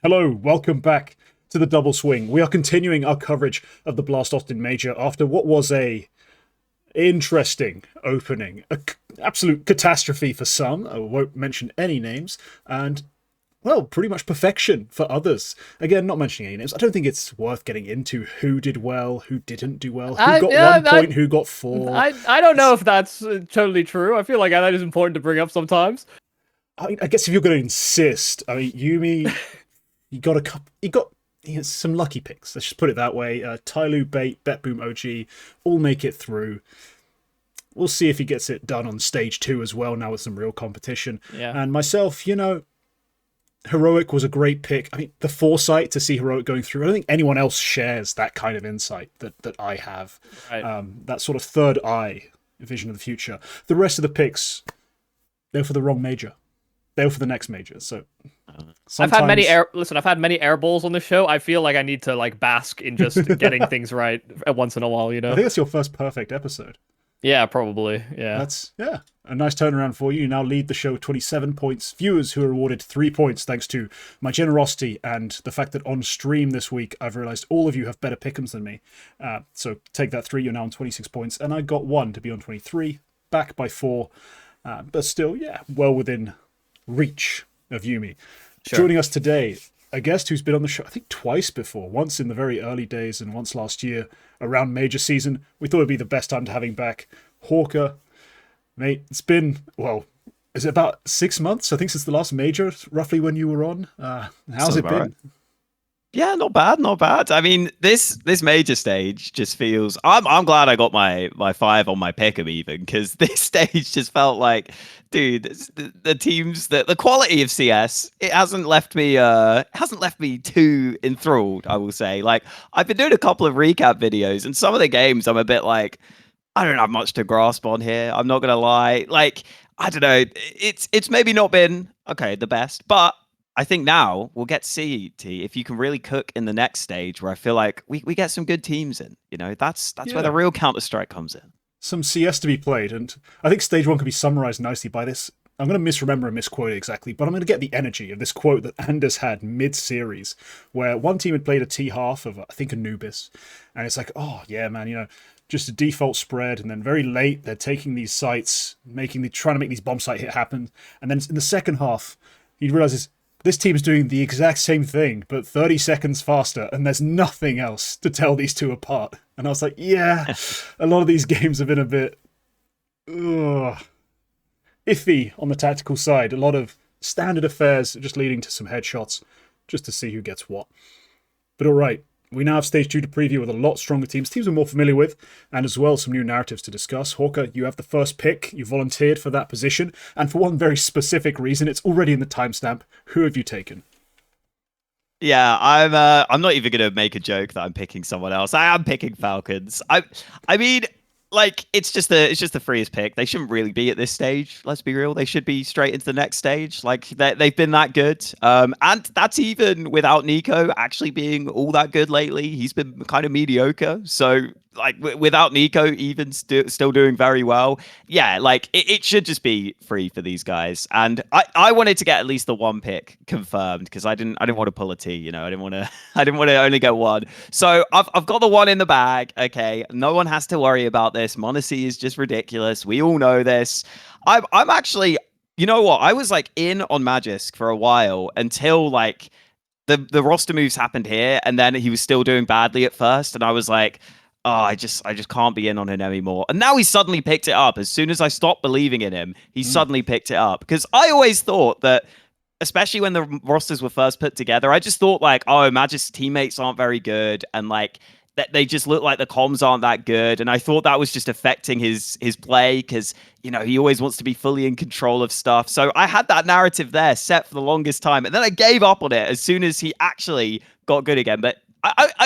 Hello, welcome back to the Double Swing. We are continuing our coverage of the Blast Austin Major after what was a interesting opening, absolute catastrophe for some. I won't mention any names, and well, pretty much perfection for others. Again, not mentioning any names. I don't think it's worth getting into who did well, who didn't do well, who I got yeah, 1 point, who got four. I don't know if that's totally true. I feel like that is important to bring up sometimes. I guess if you're going to insist, I mean, Yumi, you got a couple. He has some lucky picks. Let's just put it that way. Tyloo, Bait, BetBoom, OG, all make it through. We'll see if he gets it done on stage 2 as well. Now with some real competition. Yeah. And myself, Heroic was a great pick. I mean, the foresight to see Heroic going through. I don't think anyone else shares that kind of insight that I have. Right. That sort of third eye vision of the future. The rest of the picks, they're for the wrong major. They're for the next major. So I've had many I've had many air balls on this show. I feel like I need to bask in just getting things right once in a while, I think that's your first perfect episode. Yeah, probably. Yeah. That's a nice turnaround for you. You now lead the show with 27 points. Viewers who are awarded 3 points thanks to my generosity and the fact that on stream this week I've realized all of you have better Pickems than me. So take that 3. You're now on 26 points, and I got 1 to be on 23, back by 4, but still, well within reach of Yumi. Sure. Joining us today, a guest who's been on the show, I think twice before, once in the very early days and once last year around major season. We thought it'd be the best time to have him back. Hawka, mate, it's been, well, is it about 6 months? I think since the last major, roughly when you were on. How's it been? Right. Yeah, not bad, not bad. I mean, this major stage just feels. I'm glad I got my 5 on my Pickem even, because this stage just felt like, dude, the teams, the quality of CS, it hasn't left me too enthralled. I will say, like, I've been doing a couple of recap videos, and some of the games I'm a bit like, I don't have much to grasp on here. I'm not gonna lie, like, I don't know. It's maybe not been the best, but I think now we'll get to see if you can really cook in the next stage, where I feel like we get some good teams in. That's where the real Counter-Strike comes in. Some CS to be played, and I think stage 1 can be summarized nicely by this. I'm going to misremember and misquote it exactly, but I'm going to get the energy of this quote that Anders had mid-series, where one team had played a T-half of, I think, Anubis, and it's like, oh, yeah, man, just a default spread, and then very late, they're taking these sites, trying to make these bomb site hit happen, and then in the second half, he realizes this team's doing the exact same thing, but 30 seconds faster, and there's nothing else to tell these two apart. And I was like, yeah, a lot of these games have been a bit iffy on the tactical side. A lot of standard affairs just leading to some headshots, just to see who gets what. But all right, we now have stage 2 to preview with a lot stronger teams we're more familiar with, and as well some new narratives to discuss. Hawka, you have the first pick. You volunteered for that position, and for one very specific reason. It's already in the timestamp. Who have you taken? Yeah, I'm not even gonna make a joke that I'm picking someone else. I am picking Falcons. I mean, like, it's just the freest pick. They shouldn't really be at this stage. Let's be real. They should be straight into the next stage. Like, they've been that good. And that's even without Nico actually being all that good lately. He's been kind of mediocre. So, like, without Nico even still doing very well. Yeah, like, it should just be free for these guys. And I wanted to get at least the 1 pick confirmed, because I didn't want to pull a T. I didn't want to only get 1. So I've got the 1 in the bag. Okay, no one has to worry about this. Monacy is just ridiculous. We all know this. I'm actually, you know what? I was like in on Magisk for a while until like the roster moves happened here, and then he was still doing badly at first, and I was like, oh, I just can't be in on him anymore. And now he suddenly picked it up. As soon as I stopped believing in him, he suddenly picked it up. Because I always thought that, especially when the rosters were first put together, I just thought like, oh, Magic's teammates aren't very good, and like that they just look like the comms aren't that good. And I thought that was just affecting his play, because he always wants to be fully in control of stuff. So I had that narrative there set for the longest time, and then I gave up on it as soon as he actually got good again. But I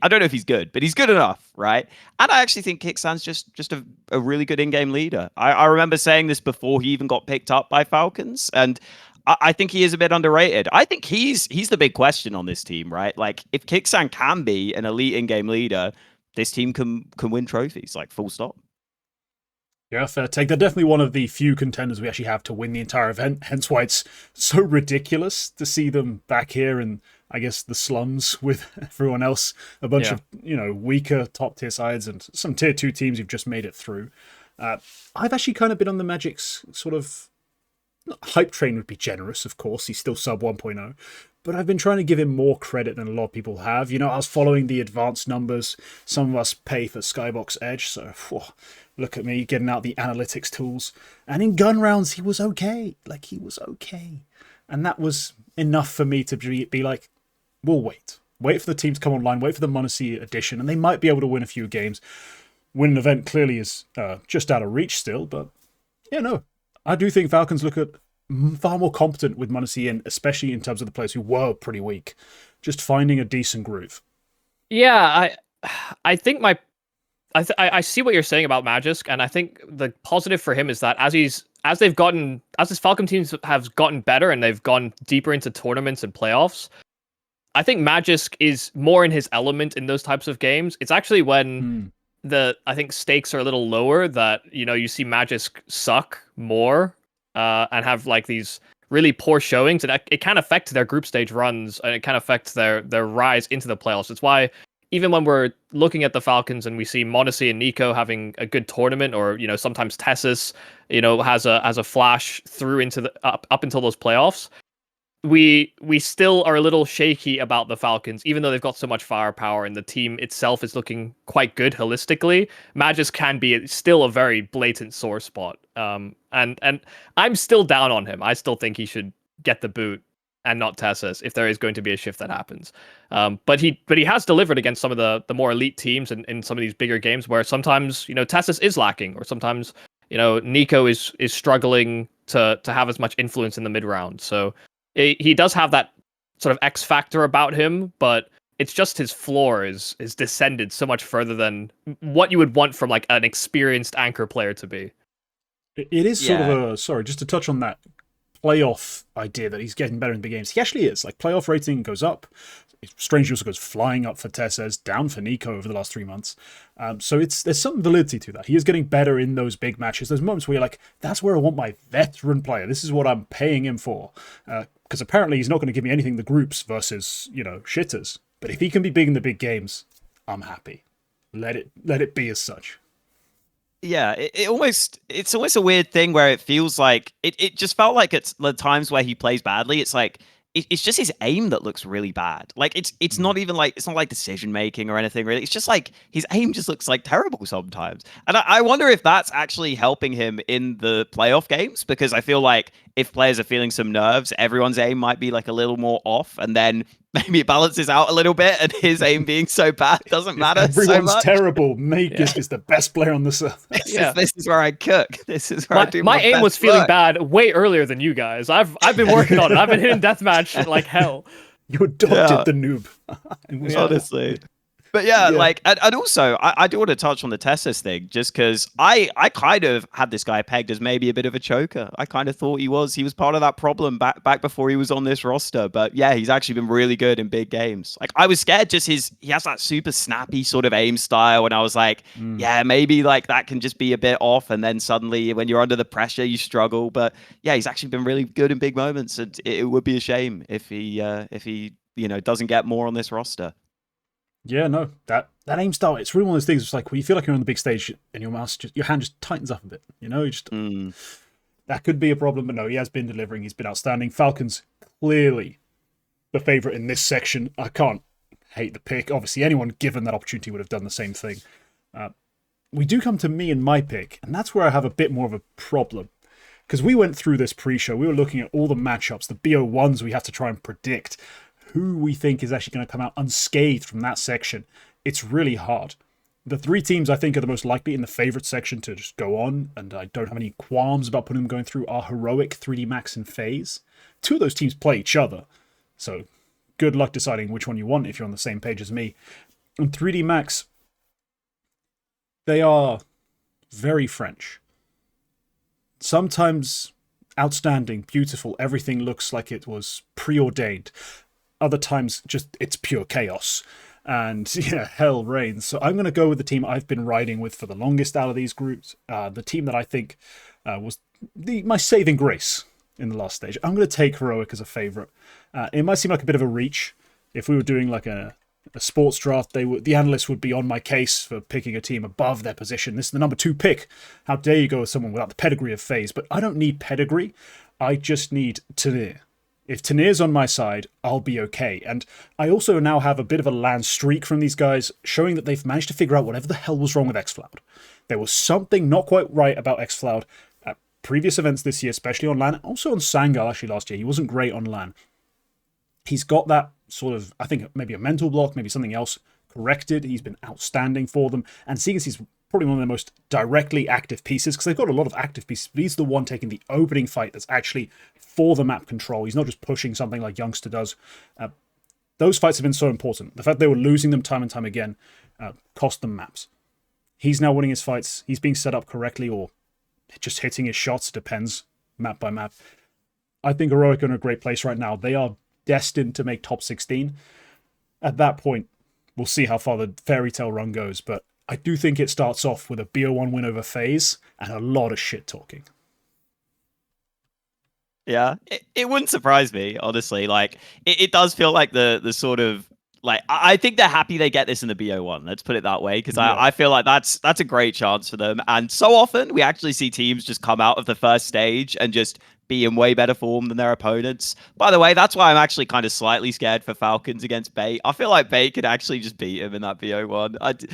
don't know if he's good, but he's good enough, right? And I actually think Kicksan's just a really good in-game leader. I remember saying this before he even got picked up by Falcons, and I think he is a bit underrated. I think he's the big question on this team, right? Like, if Kicksan can be an elite in-game leader, this team can win trophies, like, full stop. Yeah, fair take. They're definitely one of the few contenders we actually have to win the entire event, hence why it's so ridiculous to see them back here in, I guess, the slums with everyone else, a bunch of, weaker top-tier sides and some tier 2 teams who've just made it through. I've actually kind of been on the Magic's sort of hype train would be generous, of course. He's still sub 1.0. But I've been trying to give him more credit than a lot of people have. I was following the advanced numbers. Some of us pay for Skybox Edge, so look at me getting out the analytics tools. And in gun rounds, he was okay. He was okay. And that was enough for me to be like, we'll wait. Wait for the team to come online. Wait for the Munacy edition. And they might be able to win a few games. Win an event clearly is just out of reach still. But, I do think Falcons look at far more competent with Munacy in, especially in terms of the players who were pretty weak. Just finding a decent groove. Yeah, I think I see what you're saying about Magisk, and I think the positive for him is that as his Falcon teams have gotten better and they've gone deeper into tournaments and playoffs, I think Magisk is more in his element in those types of games. It's actually when I think stakes are a little lower that you see Magisk suck more and have these really poor showings, and it can affect their group stage runs, and it can affect their rise into the playoffs. It's why even when we're looking at the Falcons and we see Monacy and Nico having a good tournament, or sometimes Tessus has a flash through into the up until those playoffs, we still are a little shaky about the Falcons, even though they've got so much firepower and the team itself is looking quite good holistically. Magisk can be still a very blatant sore spot. And I'm still down on him. I still think he should get the boot and not Tessus if there is going to be a shift that happens. But he has delivered against some of the more elite teams in some of these bigger games where sometimes Tessus is lacking, or sometimes Nico is struggling to have as much influence in the mid round. So he does have that sort of X factor about him, but it's just his floor is descended so much further than what you would want from an experienced anchor player to be. It is sort of just to touch on that playoff idea that he's getting better in big games. He actually is. Playoff rating goes up. Strangely also goes flying up for Tessus, down for Nico over the last 3 months. So there's some validity to that. He is getting better in those big matches. There's moments where you're like, that's where I want my veteran player. This is what I'm paying him for. Because apparently he's not going to give me anything in the groups versus, shitters. But if he can be big in the big games, I'm happy. Let it be as such. Yeah, it's almost a weird thing where it feels like it just felt like it's the times where he plays badly. It's like it's just his aim that looks really bad. It's not even it's not decision making or anything really. It's just his aim just looks terrible sometimes. And I wonder if that's actually helping him in the playoff games, because I feel like if players are feeling some nerves, everyone's aim might be a little more off, and then maybe it balances out a little bit, and his aim being so bad doesn't matter. Everyone's so much. terrible. Magisk is the best player on the server. This is where I cook. This is where I do my aim was feeling work. bad way earlier than you guys. I've been working on it. I've been hitting deathmatch like hell. You adopted the noob. Honestly. But and also, I do want to touch on the Tessus thing, just because I kind of had this guy pegged as maybe a bit of a choker. I kind of thought he was part of that problem back before he was on this roster. But yeah, he's actually been really good in big games. I was scared just he has that super snappy sort of aim style, and I was like, yeah, maybe that can just be a bit off, and then suddenly when you're under the pressure, you struggle. But yeah, he's actually been really good in big moments, and it would be a shame if he doesn't get more on this roster. Yeah, no, that aim style, it's really one of those things. It's when you feel like you're on the big stage and your hand just tightens up a bit. That could be a problem, but no, he has been delivering. He's been outstanding. Falcons, clearly the favourite in this section. I can't hate the pick. Obviously, anyone given that opportunity would have done the same thing. We do come to me and my pick, and that's where I have a bit more of a problem. Because we went through this pre-show. We were looking at all the matchups, the BO1s we have to try and predict. Who we think is actually going to come out unscathed from that section. It's really hard. The 3 teams I think are the most likely in the favourite section to just go on, and I don't have any qualms about putting them going through, are Heroic, 3D Max, and FaZe. 2 of those teams play each other, so good luck deciding which one you want if you're on the same page as me. And 3D Max, they are very French. Sometimes outstanding, beautiful, everything looks like it was preordained. Other times, just it's pure chaos. and yeah, hell reigns. So I'm going to go with the team I've been riding with for the longest out of these groups. The team that I think was my saving grace in the last stage. I'm going to take Heroic as a favorite. It might seem like a bit of a reach. If we were doing like a sports draft, the analysts would be on my case for picking a team above their position. This is the number 2 pick. How dare you go with someone without the pedigree of FaZe? But I don't need pedigree. I just need Tanir. If Tanir's on my side, I'll be okay. And I also now have a bit of a LAN streak from these guys, showing that they've managed to figure out whatever the hell was wrong with xFloud. There was something not quite right about xFloud at previous events this year, especially on LAN. Also on Sangal, actually, last year. He wasn't great on LAN. He's got that sort of, I think, maybe a mental block, maybe something else corrected. He's been outstanding for them. And seeing as he's probably one of the most directly active pieces, because they've got a lot of active pieces, but he's the one taking the opening fight that's actually for the map control. He's not just pushing something like Youngster does. Those fights have been so important. The fact they were losing them time and time again cost them maps. He's now winning his fights. He's being set up correctly, or just hitting his shots. Depends, map by map. I think Heroic are in a great place right now. They are destined to make top 16. At that point, we'll see how far the fairy tale run goes, but I do think it starts off with a BO1 win over FaZe and a lot of shit talking. Yeah, it wouldn't surprise me, honestly. Like, it does feel like the sort of, like, I think they're happy they get this in the BO1. Let's put it that way, because I feel like that's a great chance for them. And so often we actually see teams just come out of the first stage and just be in way better form than their opponents. By the way, that's why I'm actually kind of slightly scared for Falcons against Bait. I feel like Bait could actually just beat him in that BO1.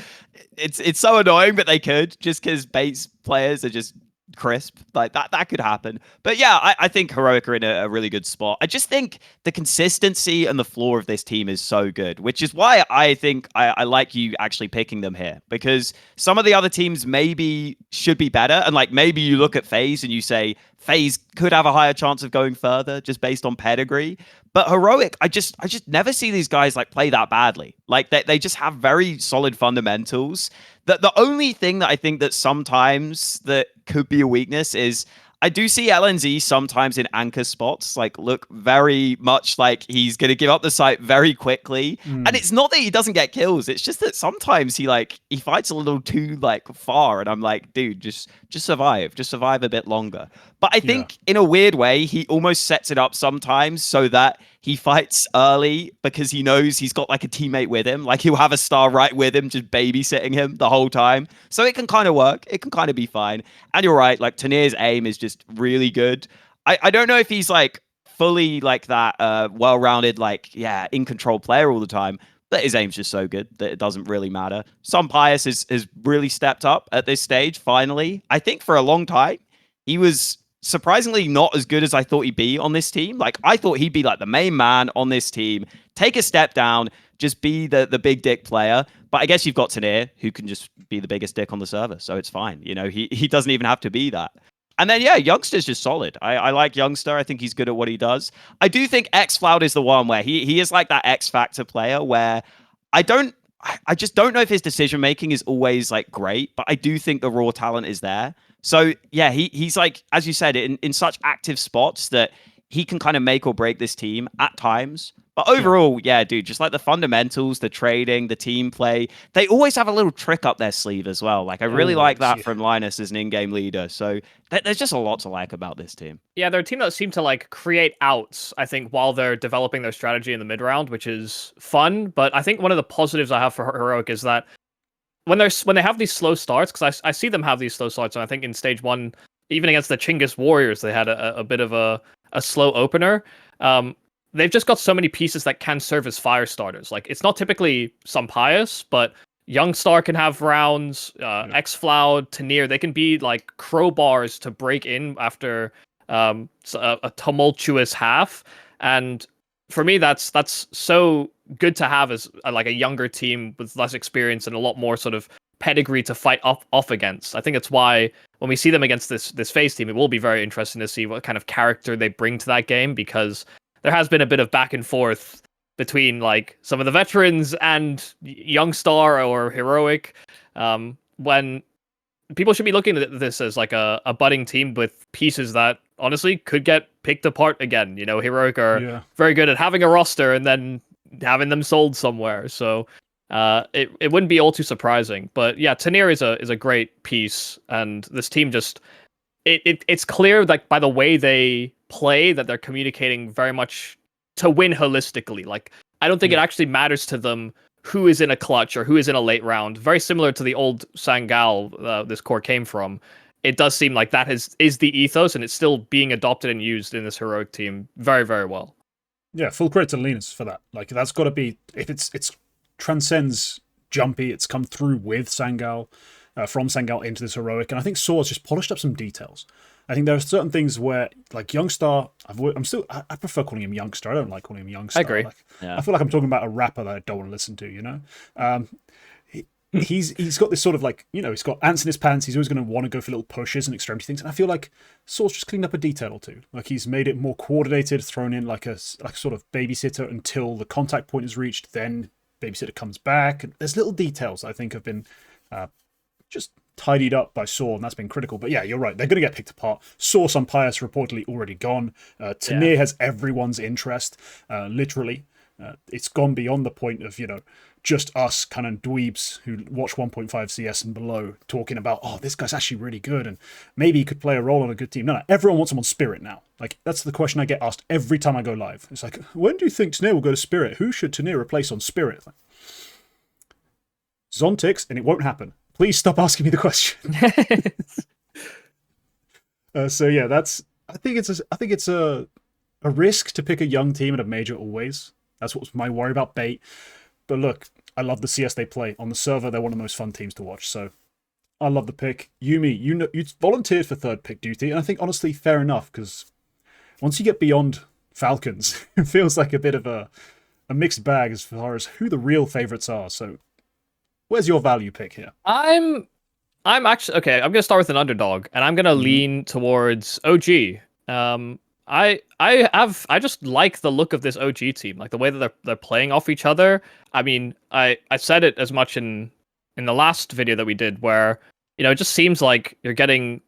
It's so annoying, but they could, just because Bait's players are just crisp. Like, that could happen. But yeah, I think Heroic are in a really good spot. I just think the consistency and the floor of this team is so good, which is why I think I like you actually picking them here, because some of the other teams maybe should be better. And like, maybe you look at FaZe and you say FaZe could have a higher chance of going further just based on pedigree. But Heroic, I just never see these guys like play that badly. Like, they just have very solid fundamentals. The only thing that I think that sometimes that could be a weakness is I do see LNZ sometimes in anchor spots, like, look very much like he's going to give up the site very quickly. And it's not that he doesn't get kills. It's just that sometimes he fights a little too like far. And I'm like, dude, just survive. Just survive a bit longer. But I think in a weird way, he almost sets it up sometimes so that he fights early because he knows he's got like a teammate with him. Like, he'll have a star right with him, just babysitting him the whole time. So it can kind of work. It can kind of be fine. And you're right, like, Tanir's aim is just really good. I don't know if he's like fully like that well-rounded, like, in control player all the time, but his aim's just so good that it doesn't really matter. Some Pius has really stepped up at this stage, finally. I think for a long time, he was surprisingly not as good as I thought he'd be on this team. Like, I thought he'd be like the main man on this team, take a step down, just be the big dick player. But I guess you've got Tanir, who can just be the biggest dick on the server, so it's fine. You know, he doesn't even have to be that. And then, Youngster's just solid. I like Youngster. I think he's good at what he does. I do think xFloud is the one where he is like that X Factor player where I just don't know if his decision making is always like great, but I do think the raw talent is there. So yeah, he's like, as you said, in such active spots that he can kind of make or break this team at times. But overall, dude, just like the fundamentals, the trading, the team play, they always have a little trick up their sleeve as well. Like, I really like that from Linus as an in-game leader. So there's just a lot to like about this team. Yeah, they're a team that seem to like create outs, I think, while they're developing their strategy in the mid round, which is fun. But I think one of the positives I have for Heroic is that when they have these slow starts, because I see them have these slow starts, and I think in stage 1, even against the Chinggis Warriors, they had a bit of a slow opener. They've just got so many pieces that can serve as fire starters. Like, it's not typically some Pius, but Youngstar can have rounds, xFloud, Tanir, they can be like crowbars to break in after a tumultuous half. And for me, that's so good to have as like a younger team with less experience and a lot more sort of pedigree to fight off against. I think it's why when we see them against this FaZe team, it will be very interesting to see what kind of character they bring to that game, because there has been a bit of back and forth between like some of the veterans and Youngstar or Heroic, when people should be looking at this as like a budding team with pieces that honestly could get picked apart again. Heroic are very good at having a roster and then having them sold somewhere. So it wouldn't be all too surprising. But yeah, Tanir is a great piece, and this team just it's clear like by the way they play that they're communicating very much to win holistically. Like I don't think it actually matters to them who is in a clutch or who is in a late round. Very similar to the old Sangal this core came from. It does seem like that is the ethos, and it's still being adopted and used in this heroic team very, very well. Yeah, full credit to Linus for that. Like that's got to be if it's transcends Jumpy. It's come through with Sangal, from Sangal into this heroic, and I think Saw's just polished up some details. I think there are certain things where, like Youngstar, I prefer calling him Youngster. I don't like calling him Youngstar. I agree. Like, I feel like I'm talking about a rapper that I don't want to listen to. You know, he's got this sort of like, you know, he's got ants in his pants. He's always going to want to go for little pushes and extremity things. And I feel like Saw's just cleaned up a detail or two. Like he's made it more coordinated, thrown in like a sort of babysitter until the contact point is reached. Then babysitter comes back. And there's little details I think have been just tidied up by Saw, and that's been critical. But yeah, you're right. They're going to get picked apart. Saw Pius reportedly already gone. Tanir has everyone's interest, literally. It's gone beyond the point of, you know, just us kind of dweebs who watch 1.5 CS and below talking about, oh, this guy's actually really good and maybe he could play a role on a good team. No, everyone wants him on Spirit now. Like, that's the question I get asked every time I go live. It's like, when do you think Tanir will go to Spirit? Who should Tanir replace on Spirit? Like, Zontix, and it won't happen. Please stop asking me the question. So yeah, I think it's a risk to pick a young team at a major always. That's what's my worry about Bait. But look, I love the CS they play. On the server, they're one of the most fun teams to watch. So I love the pick. Yumi, you volunteered for third pick duty, and I think honestly fair enough, because once you get beyond Falcons, it feels like a bit of a mixed bag as far as who the real favorites are. So where's your value pick here? I'm actually okay. I'm gonna start with an underdog, and I'm gonna lean towards OG. I just like the look of this OG team, like the way that they're playing off each other. I mean, I said it as much in the last video that we did, where, you know, it just seems like you're getting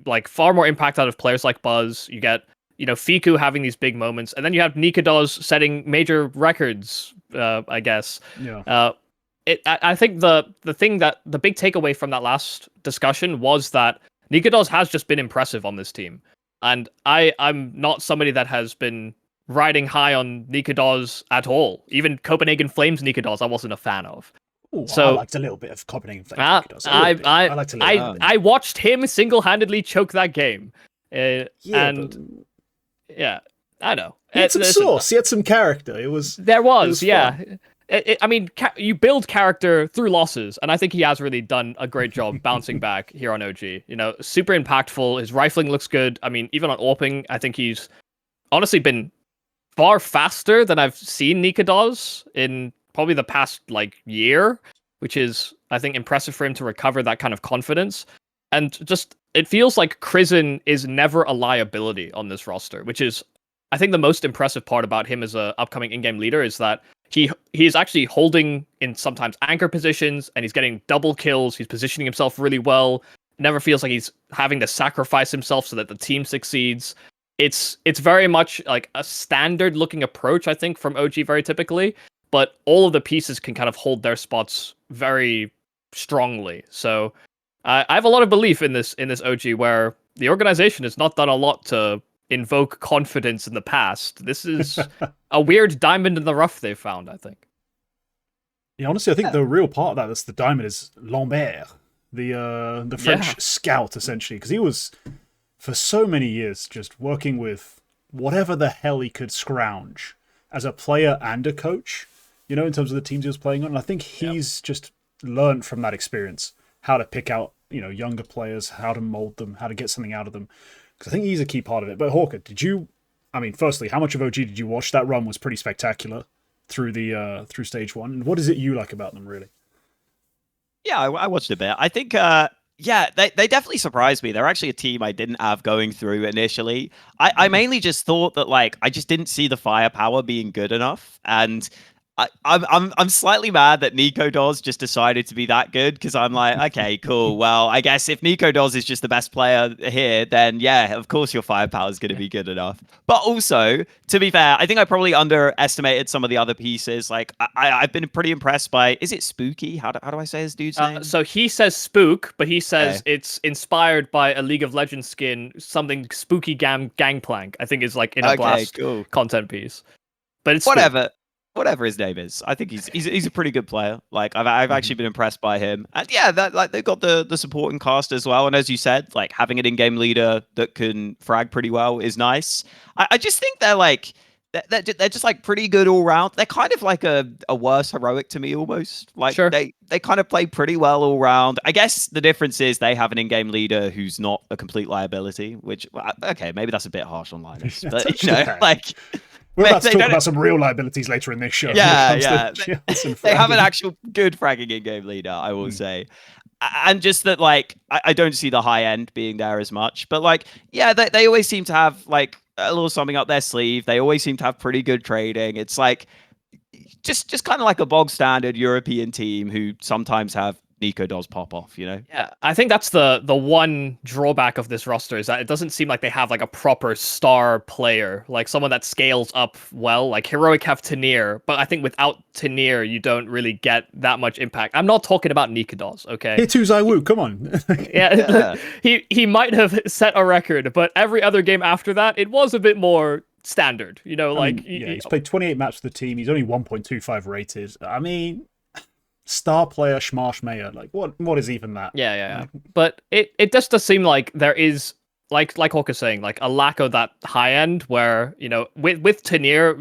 like far more impact out of players like Buzz. You get, you know, Fiku having these big moments, and then you have Nikados setting major records. I guess. Yeah. I think the big takeaway from that last discussion was that Nikados has just been impressive on this team. And I'm not somebody that has been riding high on Nikados at all. Even Copenhagen Flames Nikados I wasn't a fan of. Ooh, so I liked a little bit of Copenhagen Flames Nikados. I watched him single-handedly choke that game. Yeah, I know. He had some sauce. He had some character. It was yeah. I mean, you build character through losses, and I think he has really done a great job bouncing back here on OG. You know, super impactful. His rifling looks good. I mean, even on AWPing, I think he's honestly been far faster than I've seen Nikados in probably the past, like, year, which is, I think, impressive for him to recover that kind of confidence. And just, it feels like Krizen is never a liability on this roster, which is, I think, the most impressive part about him as an upcoming in-game leader is that he is actually holding in sometimes anchor positions, and he's getting double kills. He's positioning himself really well. Never feels like he's having to sacrifice himself so that the team succeeds. It's very much like a standard looking approach, I think, from OG very typically, but all of the pieces can kind of hold their spots very strongly. So I have a lot of belief in this OG, where the organization has not done a lot to invoke confidence in the past. This is a weird diamond in the rough they've found, I think. Yeah, honestly, I think the real part of that's the diamond is Lambert, the French scout, essentially, because he was, for so many years, just working with whatever the hell he could scrounge as a player and a coach, you know, in terms of the teams he was playing on. And I think he's just learned from that experience how to pick out, you know, younger players, how to mold them, how to get something out of them. I think he's a key part of it. But Hawka, firstly, how much of OG did you watch? That run was pretty spectacular through through stage one. And what is it you like about them, really? Yeah, I watched a bit. I think, they definitely surprised me. They're actually a team I didn't have going through initially. I mainly just thought that, like, I just didn't see the firepower being good enough. And I'm slightly mad that Nico Dawes just decided to be that good, because I'm like, okay, cool. Well, I guess if Nico Dawes is just the best player here, then yeah, of course your firepower is going to be good enough. But also, to be fair, I think I probably underestimated some of the other pieces. Like I've been pretty impressed by. Is it Spooky? How do I say his dude's name? So he says Spook, but he says it's inspired by a League of Legends skin, something Spooky Gangplank. I think is like in a Blast content piece. But it's whatever. Spook. Whatever his name is, I think he's a pretty good player. Like I've actually been impressed by him, and yeah, that like they've got the supporting cast as well. And as you said, like having an in-game leader that can frag pretty well is nice. I just think they're like they're just like pretty good all round. They're kind of like a worse heroic to me almost. Like they kind of play pretty well all round. I guess the difference is they have an in-game leader who's not a complete liability. Which okay, maybe that's a bit harsh on Linus, but like. We're about to talk about some real liabilities later in this show. Yeah. They have an actual good fragging in-game leader, I will say. And just that, like, I don't see the high end being there as much. But, like, yeah, they always seem to have, like, a little something up their sleeve. They always seem to have pretty good trading. It's, like, just kind of like a bog standard European team who sometimes have Nico does pop off, you know? Yeah, I think that's the one drawback of this roster is that it doesn't seem like they have like a proper star player, like someone that scales up well. Like Heroic have Tanir, but I think without Tanir, you don't really get that much impact. I'm not talking about Nikados, okay? Here too, Zywoo, come on. Yeah, he might have set a record, but every other game after that, it was a bit more standard, you know, like... he's played 28 maps for the team, he's only 1.25 rated. I mean... Star player Schmarsh Mayer, like what is even that? Yeah. But it just does seem like there is like Hawka's saying, like a lack of that high end where, you know, with Tanir,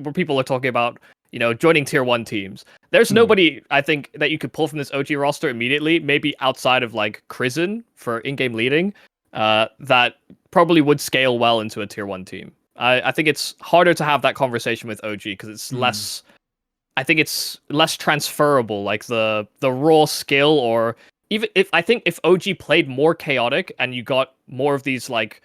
where people are talking about, you know, joining tier 1 teams. There's nobody I think that you could pull from this OG roster immediately, maybe outside of like Krizen for in-game leading, that probably would scale well into a tier 1 team. I think it's harder to have that conversation with OG because it's less. I think it's less transferable, like the raw skill, or even if OG played more chaotic and you got more of these like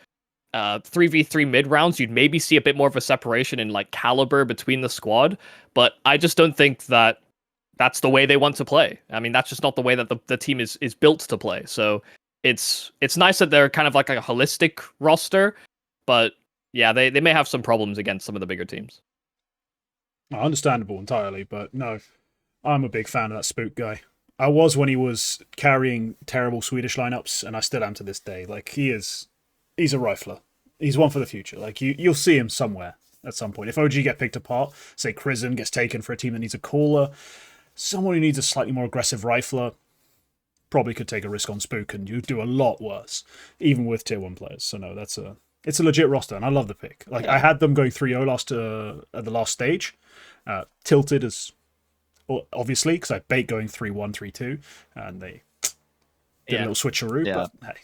3v3 mid rounds, you'd maybe see a bit more of a separation in like caliber between the squad. But I just don't think that that's the way they want to play. I mean, that's just not the way that the team is built to play. So it's nice that they're kind of like a holistic roster, but yeah, they may have some problems against some of the bigger teams. Understandable entirely, but no, I'm a big fan of that Spook guy. I was when he was carrying terrible Swedish lineups, and I still am to this day. Like, he's a rifler. He's one for the future. Like, you'll see him somewhere at some point. If OG get picked apart, say Krizen gets taken for a team that needs a caller, someone who needs a slightly more aggressive rifler probably could take a risk on Spook, and you do a lot worse, even with tier 1 players. So no, it's a legit roster, and I love the pick. Like, I had them going 3-0 at the last stage. Tilted as obviously because I bait going 3-1, 3-2, and they did a little switcheroo. But hey,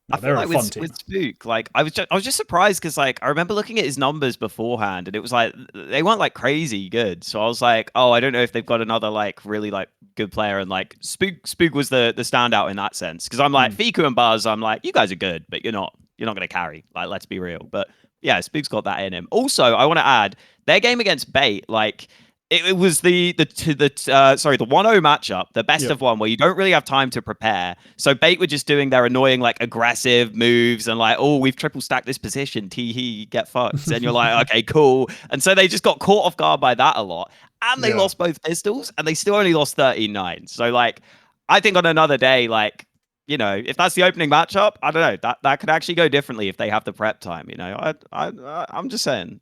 no, they're a fun team. With Spook, like I was just surprised because like I remember looking at his numbers beforehand, and it was like they weren't like crazy good. So I was like, oh, I don't know if they've got another like really like good player. And like Spook was the standout in that sense, because I'm like Fiku and Buzz, I'm like, you guys are good, but you're not going to carry. Like, let's be real. But yeah, Spook's got that in him. Also, I want to add their game against Bait, like it was the 1-0 matchup, the best of one, where you don't really have time to prepare. So Bait were just doing their annoying like aggressive moves and like, oh, we've triple stacked this position, tee get fucked. And you're like, okay, cool. And so they just got caught off guard by that a lot. And they lost both pistols, and they still only lost 13-9. So like, I think on another day, like, you know, if that's the opening matchup, I don't know, that could actually go differently if they have the prep time. You know, I'm just saying.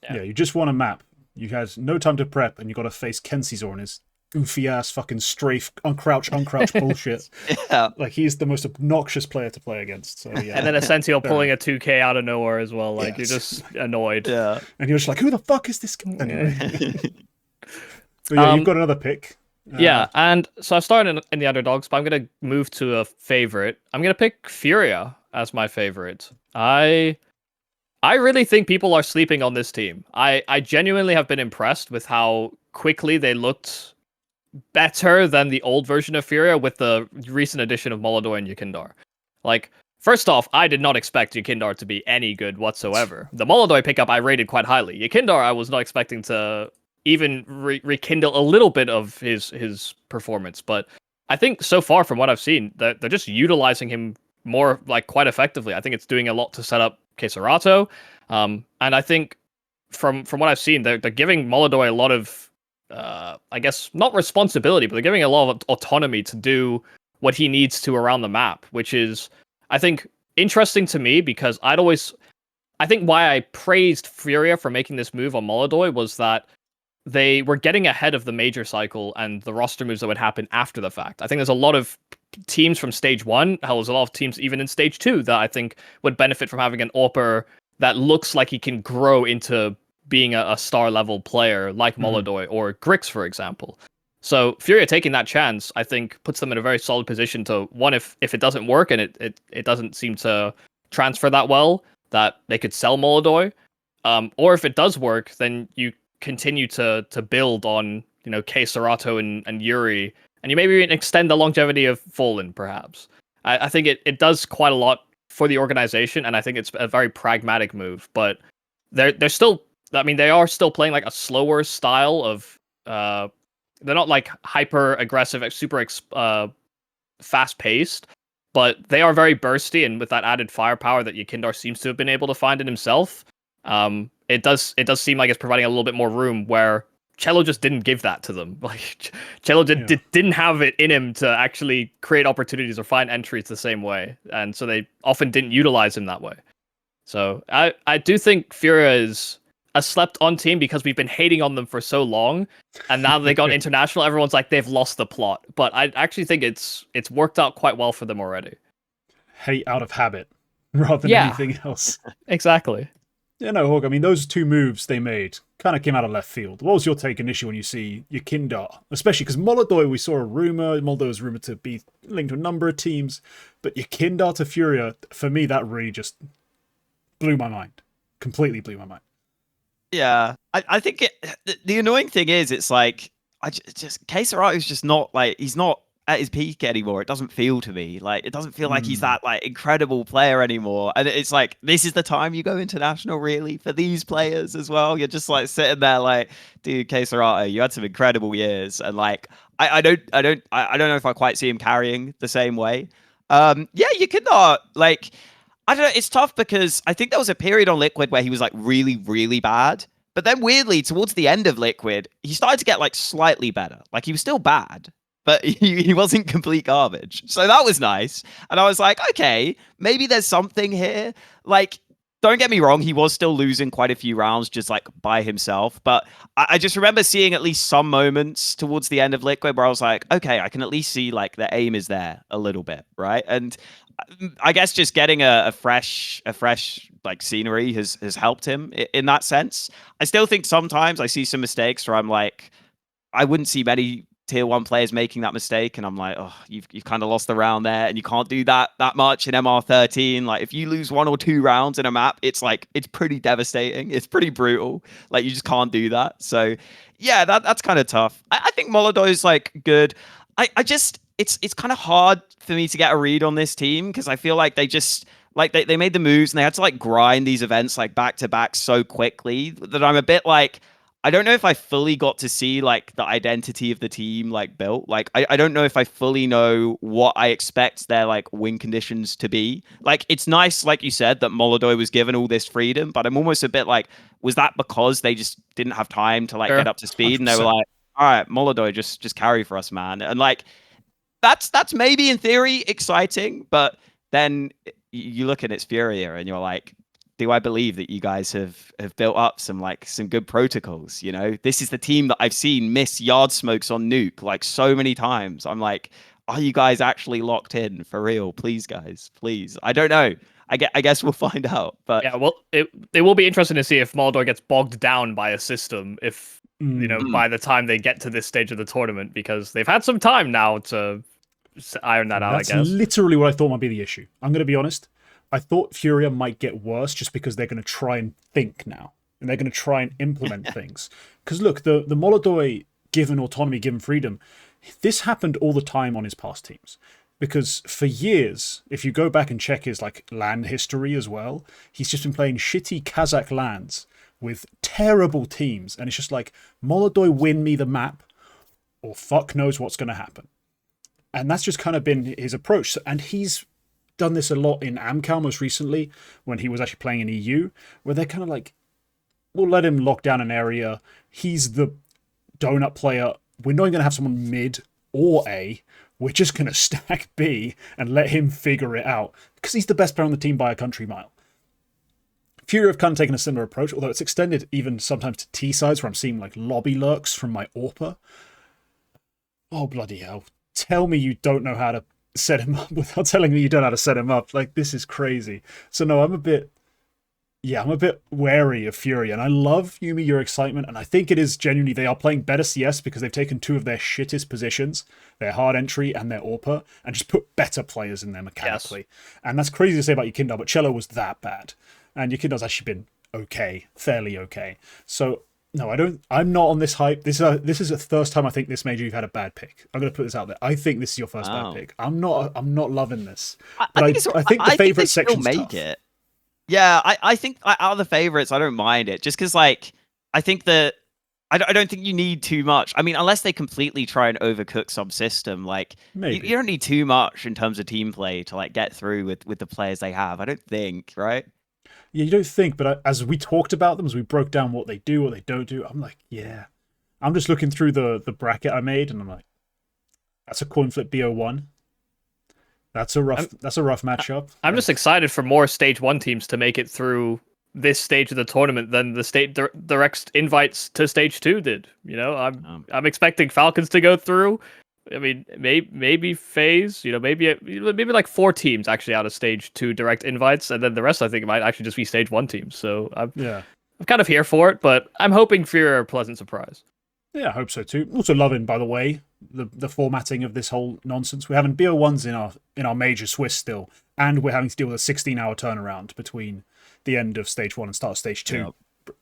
Yeah, you just won a map. You had no time to prep, and you got to face Kensizor and his goofy ass fucking strafe, uncrouch bullshit. Yeah, like he's the most obnoxious player to play against. So yeah, and then Essential pulling a 2K out of nowhere as well. Like you're just annoyed. Yeah, and you're just like, who the fuck is this guy? Anyway. But yeah, you've got another pick. Yeah, and so I started in the underdogs, but I'm gonna move to a favorite. I'm gonna pick Furia as my favorite. I really think people are sleeping on this team. I genuinely have been impressed with how quickly they looked better than the old version of Furia with the recent addition of Molodor and Yukindar. Like, first off, I did not expect Yukindar to be any good whatsoever. The Molodor pickup I rated quite highly. Yukindar I was not expecting to even rekindle a little bit of his performance. But I think so far from what I've seen, they're just utilizing him more like quite effectively. I think it's doing a lot to set up Keserato. And I think from what I've seen, they're giving Molodoi a lot of I guess not responsibility, but they're giving a lot of autonomy to do what he needs to around the map, which is, I think, interesting to me because I think why I praised Furia for making this move on Molodoi was that they were getting ahead of the major cycle and the roster moves that would happen after the fact. I think there's a lot of teams from stage 1, hell, there's a lot of teams even in stage 2 that I think would benefit from having an AWPer that looks like he can grow into being a star level player like Molodoi or Grix, for example. So Furia taking that chance, I think, puts them in a very solid position to, one, if it doesn't work and it doesn't seem to transfer that well, that they could sell Molodoi. Or if it does work, then you continue to build on, Keserato and Yuri, and you maybe even extend the longevity of Fallen, perhaps. I think it does quite a lot for the organization, and I think it's a very pragmatic move. But they're still, I mean, they are still playing like a slower style of. They're not like hyper aggressive, super fast paced, but they are very bursty, and with that added firepower that Yakindar seems to have been able to find in himself, it does seem like it's providing a little bit more room where Cello just didn't give that to them. Like Cello didn't have it in him to actually create opportunities or find entries the same way, and so they often didn't utilize him that way. So I do think Furia is a slept-on team because we've been hating on them for so long, and now they got international. Everyone's like they've lost the plot, but I actually think it's worked out quite well for them already. Hate out of habit rather than anything else. Exactly. Yeah, no, Hawk, I mean, those two moves they made kind of came out of left field. What was your take initially when you see Yakindar? Especially because Molodoi, we saw a rumour. Molodoi was rumoured to be linked to a number of teams. But Yakindar to Furia, for me, that really just blew my mind. Completely blew my mind. Yeah, I think the annoying thing is, it's like, just Keserato is just not, like, he's not at his peak anymore. It doesn't feel to me like, it doesn't feel like he's that like incredible player anymore. And it's like, this is the time you go international, really, for these players as well. You're just like sitting there like, dude, Keserato, you had some incredible years, and like I don't know if I quite see him carrying the same way. Yeah, you could not, like, I don't know, it's tough because I think there was a period on Liquid where he was like really, really bad. But then weirdly, towards the end of Liquid, he started to get like slightly better. Like, he was still bad, but he wasn't complete garbage. So that was nice. And I was like, okay, maybe there's something here. Like, don't get me wrong, he was still losing quite a few rounds just like by himself. But I just remember seeing at least some moments towards the end of Liquid where I was like, okay, I can at least see like the aim is there a little bit, right? And I guess just getting a fresh like scenery has helped him in that sense. I still think sometimes I see some mistakes where I'm like, I wouldn't see many tier 1 players making that mistake, and I'm like, oh, you've kind of lost the round there, and you can't do that much in MR13. Like, if you lose 1 or 2 rounds in a map, it's like, it's pretty devastating. It's pretty brutal. Like, you just can't do that. So yeah, that's kind of tough. I think Molodoi's like good. I just, it's kind of hard for me to get a read on this team because I feel like they just, like, they made the moves and they had to like grind these events like back to back so quickly that I'm a bit like, I don't know if I fully got to see like the identity of the team like built. Like, I don't know if I fully know what I expect their like win conditions to be. Like, it's nice, like you said, that Molodoi was given all this freedom, but I'm almost a bit like, was that because they just didn't have time to like get up to speed 100%. And they were like, all right, Molodoi, just carry for us, man. And like, that's maybe in theory exciting, but then you look at its Furia and you're like, do I believe that you guys have built up some good protocols? You know, this is the team that I've seen miss yard smokes on nuke like so many times. I'm like, are you guys actually locked in for real? Please, guys, please. I don't know. I guess we'll find out. But yeah, well, it will be interesting to see if Molodoi gets bogged down by a system if by the time they get to this stage of the tournament, because they've had some time now to iron that out. I guess that's literally what I thought might be the issue. I'm going to be honest. I thought Furia might get worse just because they're going to try and think now. And they're going to try and implement things. Because look, the Molodoi given autonomy, given freedom, this happened all the time on his past teams. Because for years, if you go back and check his like LAN history as well, he's just been playing shitty Kazakh LANs with terrible teams, and it's just like, Molodoi win me the map, or fuck knows what's going to happen. And that's just kind of been his approach. And he's done this a lot in Amcal most recently, when he was actually playing in EU, where they're kind of like, we'll let him lock down an area. He's the donut player. We're not going to have someone mid or A. We're just going to stack B and let him figure it out, because he's the best player on the team by a country mile. Furia have kind of taken a similar approach, although it's extended even sometimes to T sides, where I'm seeing like lobby lurks from my AWPer. Oh, bloody hell. Tell me you don't know how to set him up without telling me you don't know how to set him up. Like, this is crazy. So no, I'm a bit wary of Furia, and I love, Yumi, your excitement, and I think it is genuinely they are playing better CS because they've taken two of their shittest positions, their hard entry and their AWPer, and just put better players in there mechanically. Yes. And that's crazy to say about Yekindar, but Cello was that bad. And Yekindar's actually been okay, fairly okay. So no, I'm not on this hype. This is the first time I think this major you've had a bad pick. I'm going to put this out there. I think this is your first bad pick. I'm not loving this. I think the favorite section's tough. It. Yeah, I think out of the favorites, I don't mind it. Just because, like, I think that I don't think you need too much. I mean, unless they completely try and overcook some system, like you don't need too much in terms of team play to like get through with the players they have. I don't think, right? Yeah, you don't think, but as we talked about them, as we broke down what they do, what they don't do, I'm like, yeah. I'm just looking through the bracket I made, and I'm like, that's a coin flip BO1. That's a rough matchup. I'm just excited for more Stage 1 teams to make it through this stage of the tournament than the direct invites to Stage 2 did. You know, I'm expecting Falcons to go through. I mean, maybe FaZe, you know, maybe like 4 teams actually out of Stage 2 direct invites, and then the rest I think might actually just be Stage 1 teams. So I'm kind of here for it, but I'm hoping for a pleasant surprise. Yeah, I hope so too. Also loving, by the way, the formatting of this whole nonsense. We're having BO1s in our major Swiss still, and we're having to deal with a 16-hour turnaround between the end of Stage 1 and start of Stage 2. Yep.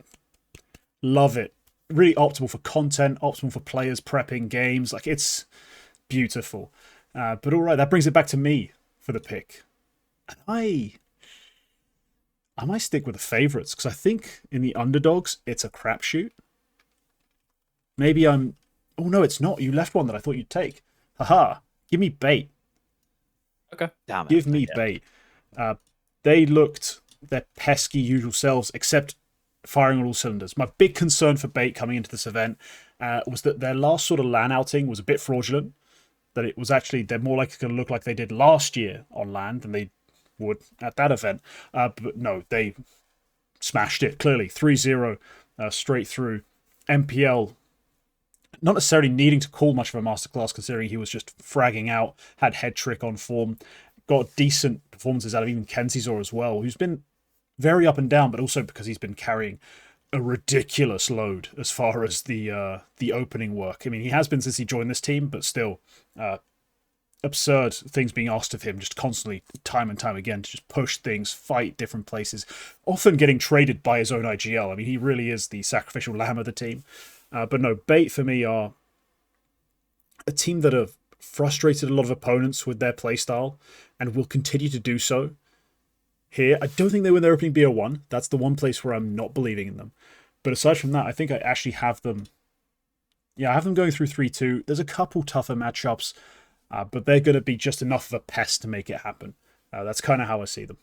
Love it. Really optimal for content, optimal for players prepping games. Like, it's beautiful. But all right, that brings it back to me for the pick. And I might stick with the favourites, because I think in the underdogs, it's a crapshoot. Maybe I'm... Oh, no, it's not. You left one that I thought you'd take. Haha. Give me bait. Okay. Damn it. Give me bait. They looked their pesky usual selves, except firing on all cylinders. My big concern for bait coming into this event was that their last sort of LAN outing was a bit fraudulent. That it was actually... They're more likely going to look like they did last year on LAN than they would at that event. But no, they smashed it, clearly. 3-0 straight through. MPL... Not necessarily needing to call much of a masterclass, considering he was just fragging out, had head trick on form, got decent performances out of even Kenzizor as well, who's been very up and down, but also because he's been carrying a ridiculous load as far as the opening work. I mean, he has been since he joined this team, but still absurd things being asked of him, just constantly, time and time again, to just push things, fight different places, often getting traded by his own IGL. I mean, he really is the sacrificial lamb of the team. But no, Bait for me are a team that have frustrated a lot of opponents with their playstyle and will continue to do so here. I don't think they win their opening BO1. That's the one place where I'm not believing in them. But aside from that, I think I actually have them. Yeah, I have them going through 3-2. There's a couple tougher matchups, but they're going to be just enough of a pest to make it happen. That's kind of how I see them.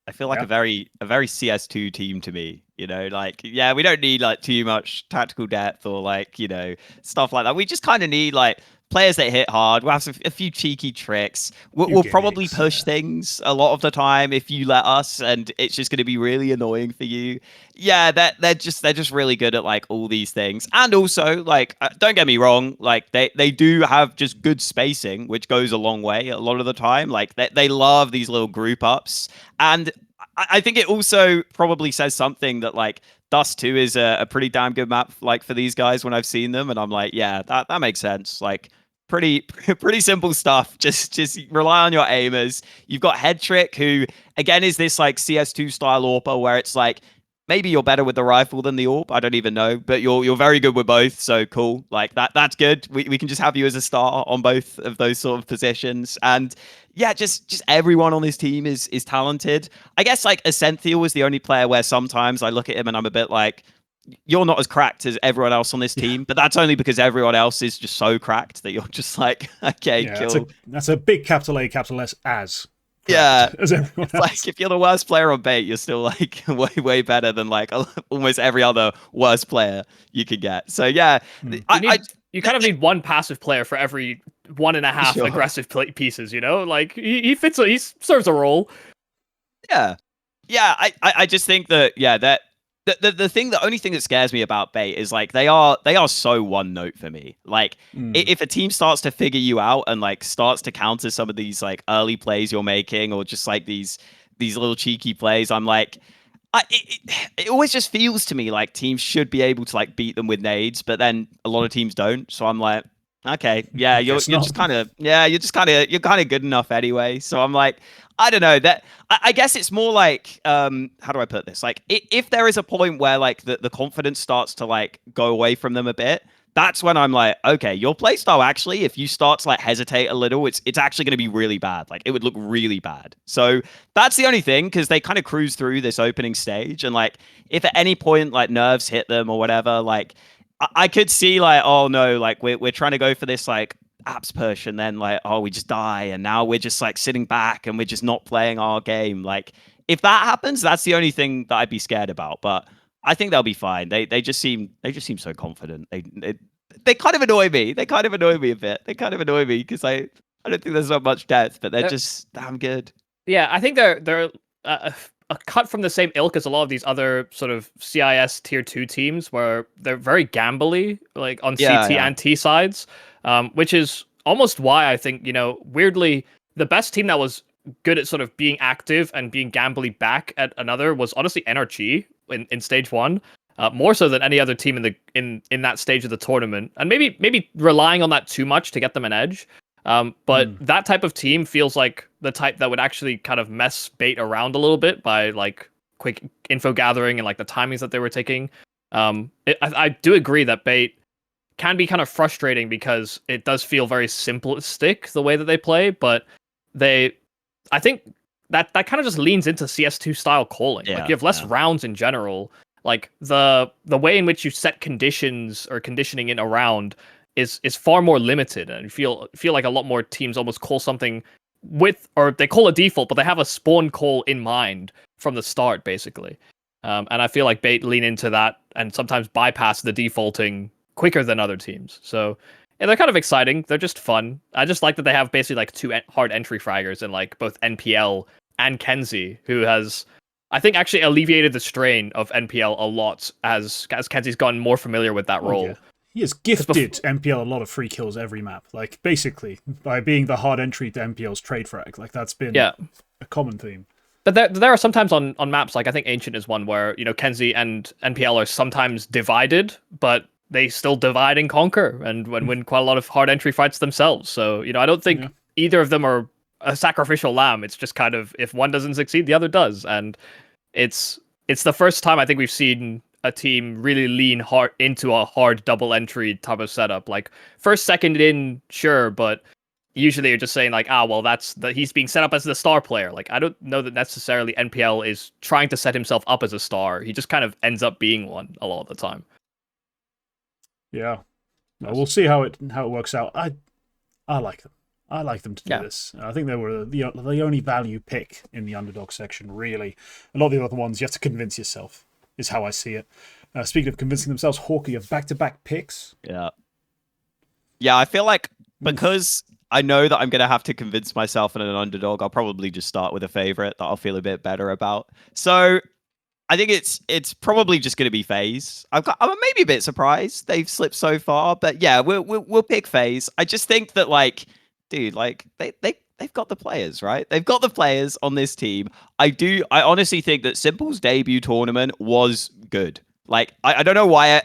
I feel like a very CS2 team to me, you know, like, yeah, we don't need like too much tactical depth or like, you know, stuff like that. We just kind of need like players that hit hard. We'll have a few cheeky tricks. We'll probably push things a lot of the time if you let us, and it's just going to be really annoying for you. Yeah, they're just really good at like all these things. And also, like, don't get me wrong, like they do have just good spacing, which goes a long way a lot of the time. Like they love these little group ups. And I think it also probably says something that like Dust 2 is a pretty damn good map like for these guys when I've seen them, and I'm like, yeah, that makes sense. Like pretty simple stuff. Just rely on your aimers. You've got Head Trick, who again is this like CS2 style AWPer where it's like maybe you're better with the rifle than the AWP. I don't even know, but you're very good with both. So cool. Like that's good. We can just have you as a star on both of those sort of positions. And yeah, just everyone on this team is talented. I guess like Ascenthiel was the only player where sometimes I look at him and I'm a bit like, you're not as cracked as everyone else on this team, but that's only because everyone else is just so cracked that you're just like, okay, cool. That's a big capital A, capital S as. Yeah, as everyone else. Like if you're the worst player on bait, you're still like way better than like almost every other worst player you could get. So yeah, you kind of need one passive player for every 1.5 aggressive pieces. You know, like he serves a role. Yeah. I just think that that. The only thing that scares me about bait is like they are so one note for me. Like if a team starts to figure you out and like starts to counter some of these like early plays you're making, or just like these little cheeky plays, I'm like, it always just feels to me like teams should be able to like beat them with nades, but then a lot of teams don't. So I'm like, okay, yeah, you're just kind of good enough anyway. So I'm like, I don't know, that I guess it's more like how do I put this? Like if there is a point where like the confidence starts to like go away from them a bit, that's when I'm like, okay, your playstyle actually, if you start to like hesitate a little, it's actually going to be really bad. Like it would look really bad. So that's the only thing, because they kind of cruise through this opening stage, and like if at any point like nerves hit them or whatever, like I could see like, oh no, like we're trying to go for this like apps push, and then like, oh, we just die, and now we're just like sitting back and we're just not playing our game. Like if that happens, that's the only thing that I'd be scared about. But I think they'll be fine. They just seem so confident. They kind of annoy me. They kind of annoy me a bit. They kind of annoy me because I don't think there's not much depth, but they're just damn good. Yeah, I think they're a cut from the same ilk as a lot of these other sort of CIS tier 2 teams, where they're very gambly, like on CT and T sides, which is almost why I think, you know, weirdly, the best team that was good at sort of being active and being gambly back at another was honestly NRG in stage 1, more so than any other team in that stage of the tournament, and maybe relying on that too much to get them an edge. But that type of team feels like the type that would actually kind of mess bait around a little bit by like quick info gathering and like the timings that they were taking. I do agree that bait can be kind of frustrating because it does feel very simplistic the way that they play, but I think that kind of just leans into CS2 style calling. Like you have less rounds in general. Like the way in which you set conditions or conditioning in a round is far more limited, and you feel like a lot more teams almost call something or they call a default, but they have a spawn call in mind from the start, basically. And I feel like bait lean into that and sometimes bypass the defaulting quicker than other teams. So yeah, they're kind of exciting. They're just fun. I just like that they have basically like 2 hard entry fraggers in like both NPL and Kenzie, who has, I think, actually alleviated the strain of NPL a lot as Kenzie's gotten more familiar with that role. Yeah. He has gifted NPL a lot of free kills every map, like basically by being the hard entry to NPL's trade frag. Like that's been a common theme. But there are sometimes on maps, like I think Ancient is one where, you know, Kenzie and NPL are sometimes divided, but they still divide and conquer and win quite a lot of hard entry fights themselves. So, you know, I don't think either of them are a sacrificial lamb. It's just kind of, if one doesn't succeed, the other does. And it's the first time I think we've seen a team really lean hard into a hard double entry type of setup. Like first, second in, sure, but usually you're just saying like, well, he's being set up as the star player. Like I don't know that necessarily NPL is trying to set himself up as a star. He just kind of ends up being one a lot of the time. Yeah, we'll see how it works out. I like them. I like them to do this. I think they were the only value pick in the underdog section, really. A lot of the other ones, you have to convince yourself, is how I see it. Speaking of convincing themselves, Hawka, you have back-to-back picks. Yeah, I feel like because I know that I'm going to have to convince myself in an underdog, I'll probably just start with a favorite that I'll feel a bit better about. So I think it's probably just going to be FaZe. I'm maybe a bit surprised they've slipped so far, but yeah, we'll pick FaZe. I just think that like, dude, like they've got the players, right? They've got the players on this team. I honestly think that Simple's debut tournament was good. Like, I don't know why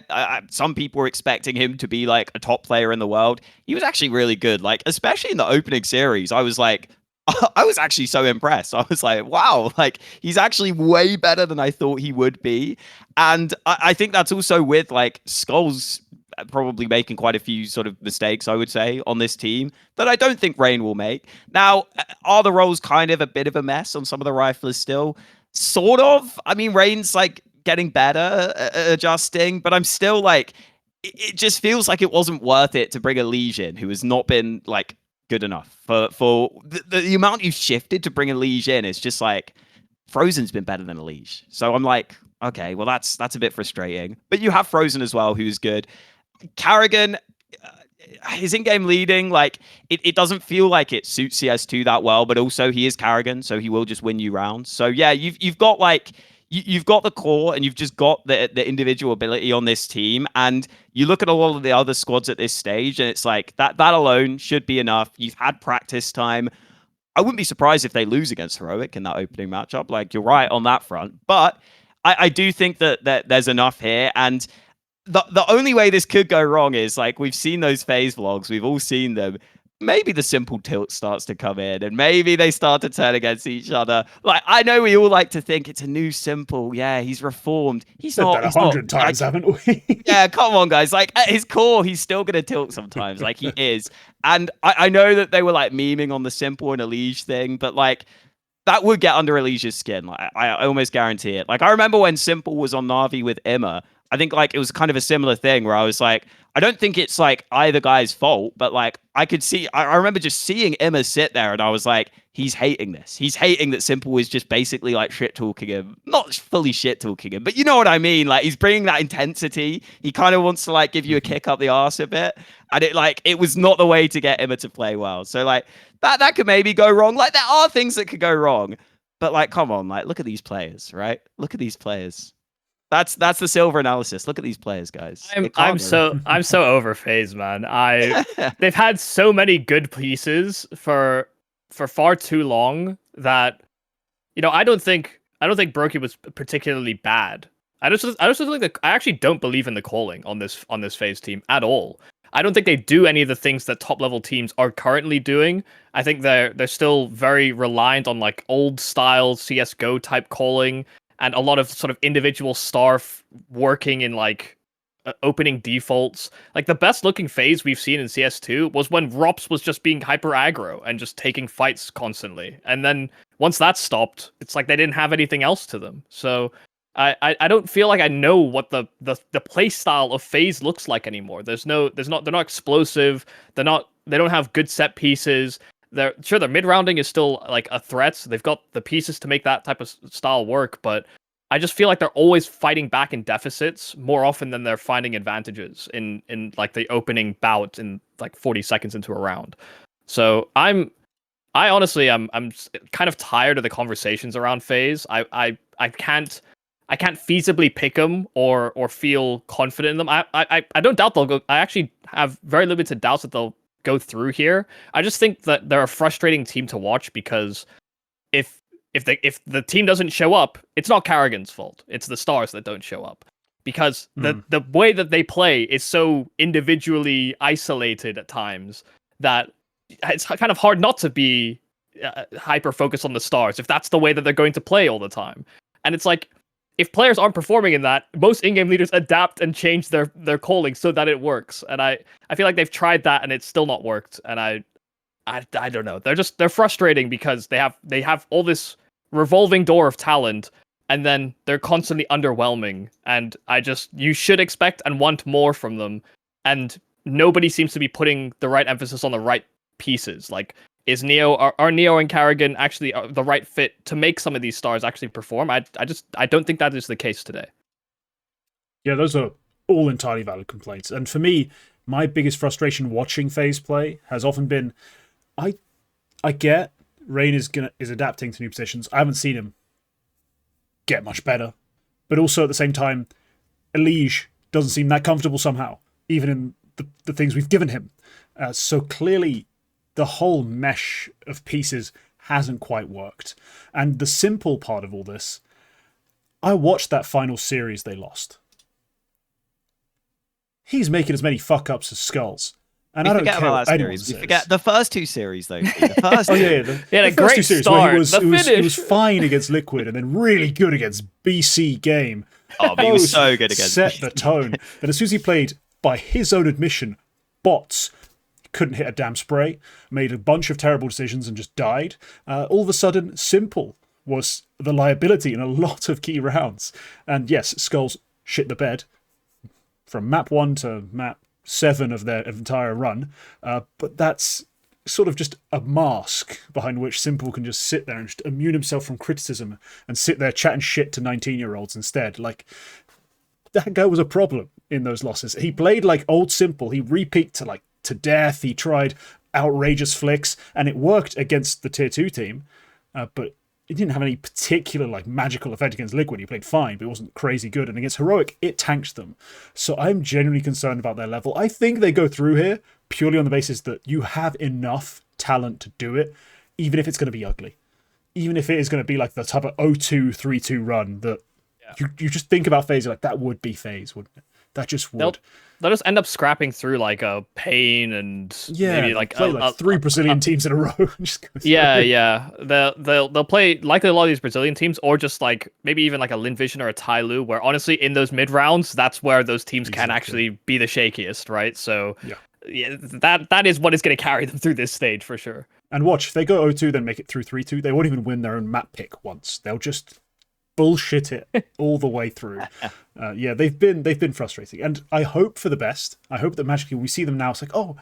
some people were expecting him to be like a top player in the world. He was actually really good. Like, especially in the opening series, I was like, I was actually so impressed. I was like, wow, like he's actually way better than I thought he would be. And I think that's also with like Skull's probably making quite a few sort of mistakes, I would say, on this team that I don't think Rain will make. Now, are the roles kind of a bit of a mess on some of the riflers still? Sort of. I mean, Rain's like getting better adjusting, but I'm still like, it just feels like it wasn't worth it to bring a Legion who has not been like good enough for the amount you've shifted to bring a Liege in. It's just like Frozen's been better than a Liege. So I'm like, okay, well that's a bit frustrating. But you have Frozen as well, who's good. Karrigan, his in-game leading, like it doesn't feel like it suits CS2 that well, but also he is Karrigan, so he will just win you rounds. So yeah, you've got like you've got the core and you've just got the individual ability on this team. And you look at a lot of the other squads at this stage, and it's like that alone should be enough. You've had practice time. I wouldn't be surprised if they lose against Heroic in that opening matchup. Like, you're right on that front. But I do think that there's enough here. And the only way this could go wrong is, like, we've seen those FaZe vlogs. We've all seen them. Maybe the simple tilt starts to come in and maybe they start to turn against each other. Like, I know we all like to think it's a new simple. Yeah, he's reformed. He's not. Said that 100 times, haven't we? Yeah, come on, guys. Like, at his core, he's still going to tilt sometimes. Like, he is. And I know that they were, like, memeing on the simple and Elige thing, but, like, that would get under Elige's skin. Like, I almost guarantee it. Like, I remember when Simple was on Na'Vi with Imma, I think, like, it was kind of a similar thing where I was like, I don't think it's, like, either guy's fault, but, like, I could see, I remember just seeing Imma sit there and I was like, he's hating this. He's hating that Simple is just basically, like, shit-talking him. Not fully shit-talking him, but you know what I mean? Like, he's bringing that intensity. He kind of wants to, like, give you a kick up the arse a bit. And it was not the way to get Imma to play well. So, like, that could maybe go wrong. Like, there are things that could go wrong. But, like, come on, like, look at these players, right? Look at these players. That's the silver analysis. Look at these players, guys. I'm so over FaZe, man. They've had so many good pieces for far too long that, you know, I don't think Brokey was particularly bad. I just think that I actually don't believe in the calling on this FaZe team at all. I don't think they do any of the things that top level teams are currently doing. I think they're still very reliant on, like, old style CS:GO type calling. And a lot of sort of individual star working in, like, opening defaults. Like, the best looking FaZe we've seen in CS2 was when Rops was just being hyper aggro and just taking fights constantly. And then once that stopped, it's like they didn't have anything else to them. So I don't feel like I know what the play style of FaZe looks like anymore. They're not explosive. They don't have good set pieces. Their mid-rounding is still, like, a threat. So they've got the pieces to make that type of style work, but I just feel like they're always fighting back in deficits more often than they're finding advantages in like the opening bout in like 40 seconds into a round. So I honestly I'm kind of tired of the conversations around FaZe. I can't feasibly pick them or feel confident in them. I don't doubt they'll go. I actually have very limited doubts that they'll go through here. I just think that they're a frustrating team to watch because if the team doesn't show up, it's not Karrigan's fault. It's the stars that don't show up. Because the way that they play is so individually isolated at times that it's kind of hard not to be hyper focused on the stars if that's the way that they're going to play all the time. And it's like, if players aren't performing in that, most in-game leaders adapt and change their calling so that it works. And I feel like they've tried that and it's still not worked. And I don't know. They're frustrating because they have all this revolving door of talent and then they're constantly underwhelming. And you should expect and want more from them. And nobody seems to be putting the right emphasis on the right pieces. Like, are Neo and Karrigan actually the right fit to make some of these stars actually perform? I don't think that is the case today. Yeah, those are all entirely valid complaints. And for me, my biggest frustration watching FaZe play has often been, I get Rain is adapting to new positions. I haven't seen him get much better, but also at the same time, Elige doesn't seem that comfortable somehow, even in the things we've given him. So clearly, the whole mesh of pieces hasn't quite worked. And the simple part of all this, I watched that final series they lost. He's making as many fuck-ups as skulls. And We I don't forget care about what that anyone series. We says. forget the first two series, though. The first Oh two. yeah, He had a the first great two series where he start. was, The he was finish. fine against Liquid and then really good against BC Game. Oh, but he was Those so good against set the tone. Then as soon as he played, by his own admission, bots, couldn't hit a damn spray, made a bunch of terrible decisions and just died. All of a sudden, Simple was the liability in a lot of key rounds. And yes, Skulls shit the bed from map 1 to map 7 of their entire run, but that's sort of just a mask behind which Simple can just sit there and just immune himself from criticism and sit there chatting shit to 19-year-olds instead. Like, that guy was a problem in those losses. He played like old Simple. He repeaked to death. He tried outrageous flicks, and it worked against the tier 2 team, but it didn't have any particular magical effect against Liquid. He played fine, but it wasn't crazy good. And against Heroic, it tanked them. So I'm genuinely concerned about their level. I think they go through here purely on the basis that you have enough talent to do it, even if it's going to be ugly. Even if it is going to be like the type of 0-2, 3-2 run that you just think about FaZe, like that would be FaZe, wouldn't it? That just would. They'll just end up scrapping through a Pain and maybe play 3 Brazilian teams in a row. Yeah. They'll play likely a lot of these Brazilian teams, or just maybe even a Lin Vision or a Tyloo, where honestly in those mid rounds, that's where those teams can actually be the shakiest, right? So yeah, that is what is going to carry them through this stage for sure. And watch, if they go 0-2, then make it through 3-2, they won't even win their own map pick once. They'll just bullshit it all the way through. They've been frustrating, and I hope for the best. I hope that magically we see them now. It's like, oh,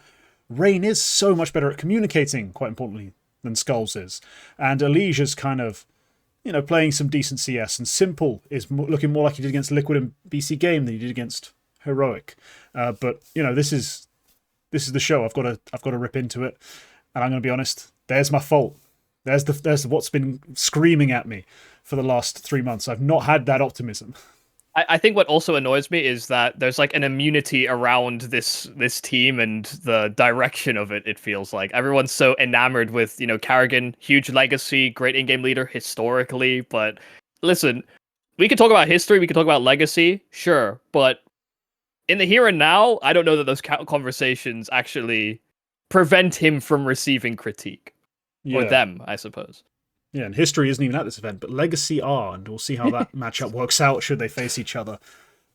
Rain is so much better at communicating, quite importantly, than Skulls is, and Alicia's kind of, playing some decent CS, and Simple is looking more like he did against Liquid and BC Game than he did against Heroic. But this is the show. I've got to rip into it, and I'm going to be honest. There's my fault. There's what's been screaming at me for the last 3 months. I've not had that optimism. I think what also annoys me is that there's an immunity around this team and the direction of it. It feels like everyone's so enamored with Karrigan, huge legacy, great in-game leader historically. But listen, we could talk about history, we could talk about legacy, sure, but in the here and now, I don't know that those conversations actually prevent him from receiving critique. Or them, I suppose. Yeah, and history isn't even at this event, but Legacy are, and we'll see how that matchup works out should they face each other.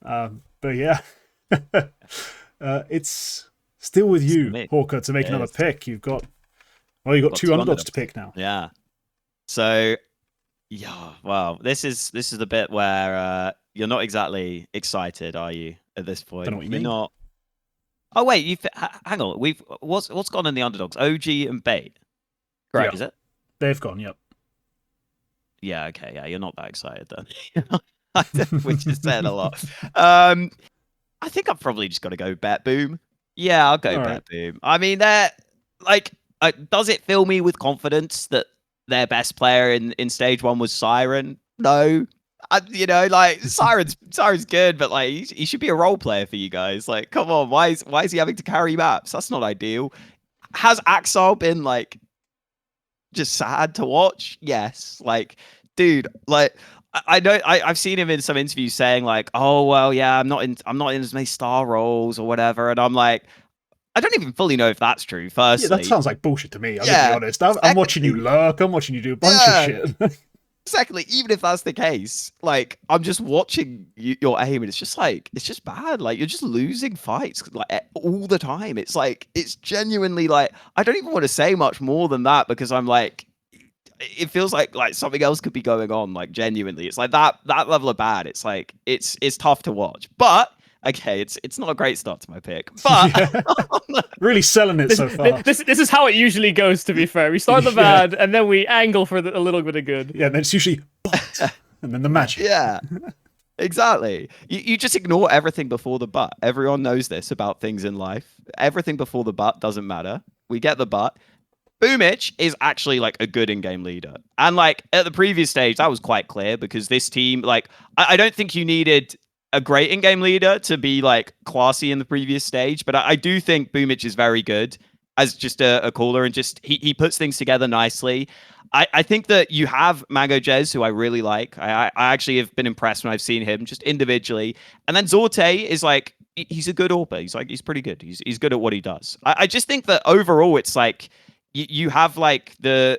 But yeah, it's still with you, Hawka, to make another pick. You've got two underdogs to pick now. Yeah. So, wow, this is the bit where you're not exactly excited, are you? At this point, Don't know what you you're mean. not. Oh wait, hang on. What's gone in the underdogs? OG and Bait. Correct. Is it? They've gone. Yep. Yeah. Okay. Yeah, you're not that excited then. Which is saying a lot. I think I've probably just got to go BetBoom. Yeah, I'll go BetBoom. I mean, they're does it fill me with confidence that their best player in stage 1 was Siren? No. Siren's good, but he should be a role player for you guys. Come on, why is he having to carry maps? That's not ideal. Has Axel been just sad to watch? Yes. Dude, I know I've seen him in some interviews saying oh well, yeah, I'm not in as many star roles or whatever, and I'm I don't even fully know if that's true. Firstly, that sounds like bullshit to me. I'm gonna be honest. I'm watching you lurk. I'm watching you do a bunch of shit. Secondly, even if that's the case, I'm just watching your aim, and it's just bad. You're just losing fights all the time. It's genuinely I don't even want to say much more than that, because I'm it feels like something else could be going on. Genuinely, it's that level of bad. It's tough to watch, but. Okay, it's not a great start to my pick, but really selling it so far. This is how it usually goes. To be fair, we start the bad and then we angle for a little bit of good. Yeah, and then it's usually but, and then the magic. Yeah, exactly. You just ignore everything before the but. Everyone knows this about things in life. Everything before the but doesn't matter. We get the but. Boomich is actually a good in-game leader, and at the previous stage that was quite clear, because this team I don't think you needed a great in-game leader to be classy in the previous stage, but I do think Boomich is very good as just a caller, and just he puts things together nicely. I think that you have Mango Jez, who I really like. I actually have been impressed when I've seen him just individually, and then Zorte is he's a good AWPer. He's pretty good. He's good at what he does. I just think that overall, it's like you have like the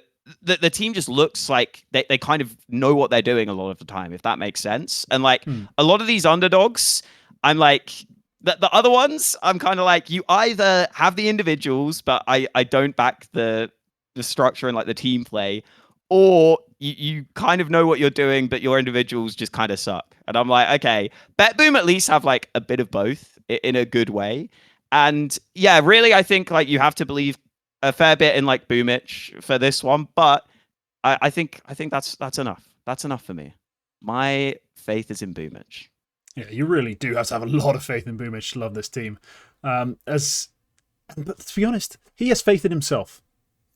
team just looks like they kind of know what they're doing a lot of the time, if that makes sense. And like a lot of these underdogs, I'm like the other ones, I'm kind of like, you either have the individuals, but I don't back the structure and like the team play, or you kind of know what you're doing, but your individuals just kind of suck. And I'm like, okay, BetBoom at least have like a bit of both in a good way. And yeah, really, I think like you have to believe a fair bit in like Boomich for this one, but I think that's enough. That's enough for me. My faith is in Boomich. Yeah, you really do have to have a lot of faith in Boomich to love this team. But to be honest, he has faith in himself.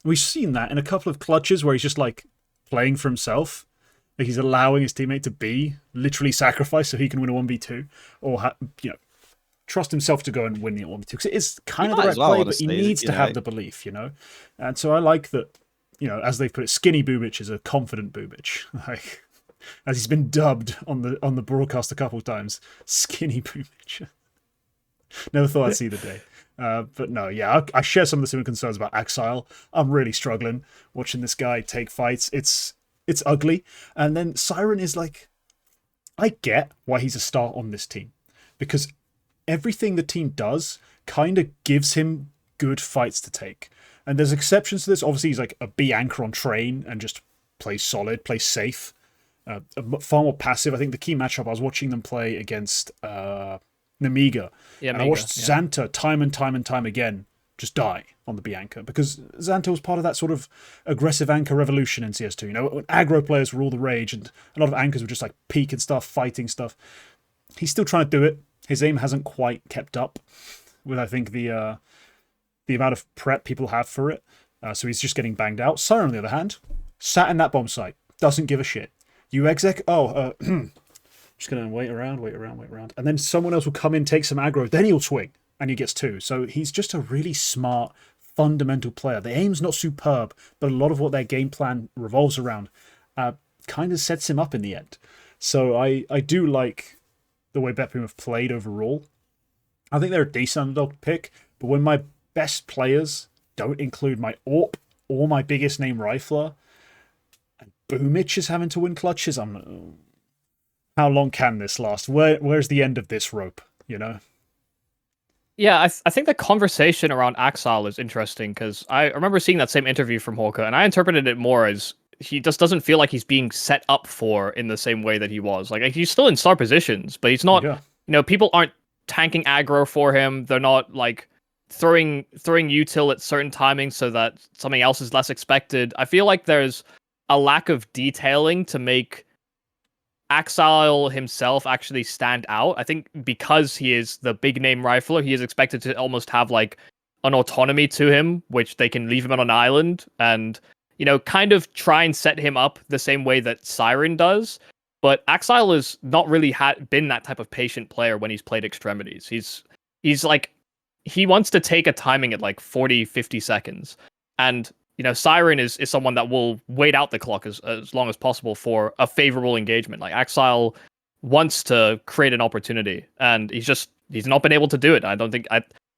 We've seen that in a couple of clutches where he's just like playing for himself. Like he's allowing his teammate to be literally sacrificed so he can win a 1v2, or trust himself to go and win the 1v2. Because it is kind of the right play, honestly, but he needs to have the belief, And so I like that, as they've put it, skinny Boomich is a confident Boomich. Like, as he's been dubbed on the broadcast a couple of times, skinny Boomich. Never thought I'd see the day. But no, yeah, I share some of the similar concerns about Axile. I'm really struggling watching this guy take fights. It's ugly. And then Siren is like, I get why he's a start on this team, because everything the team does kind of gives him good fights to take. And there's exceptions to this. Obviously, he's like a B anchor on train and just plays solid, plays safe. Far more passive. I think the key matchup, I was watching them play against Nemiga. Yeah, and I watched Xanta time and time again just die on the B anchor, because Xanta was part of that sort of aggressive anchor revolution in CS2. When aggro players were all the rage and a lot of anchors were just like peeking stuff, fighting stuff. He's still trying to do it. His aim hasn't quite kept up with, I think, the amount of prep people have for it. So he's just getting banged out. Siren, on the other hand, sat in that bomb site. Doesn't give a shit. You exec... just going to wait around. And then someone else will come in, take some aggro. Then he'll swing, and he gets two. So he's just a really smart, fundamental player. The aim's not superb, but a lot of what their game plan revolves around kind of sets him up in the end. So I do like the way BetBoom have played overall. I think they're a decent underdog pick, but when my best players don't include my AWP or my biggest name rifler, and Boomich is having to win clutches, how long can this last? Where's the end of this rope, Yeah, I think the conversation around Axile is interesting, because I remember seeing that same interview from Hawka, and I interpreted it more as he just doesn't feel like he's being set up for in the same way that he was. Like he's still in star positions, but he's not, people aren't tanking aggro for him. They're not like throwing util at certain timings so that something else is less expected. I feel like there's a lack of detailing to make Axile himself actually stand out. I think because he is the big name rifler, he is expected to almost have like an autonomy to him, which they can leave him on an island and, kind of try and set him up the same way that Siren does. But Axile has not really been that type of patient player when he's played extremities. He's like, he wants to take a timing at like 40, 50 seconds. And, Siren is someone that will wait out the clock as long as possible for a favorable engagement. Like Axile wants to create an opportunity, and he's not been able to do it. I don't think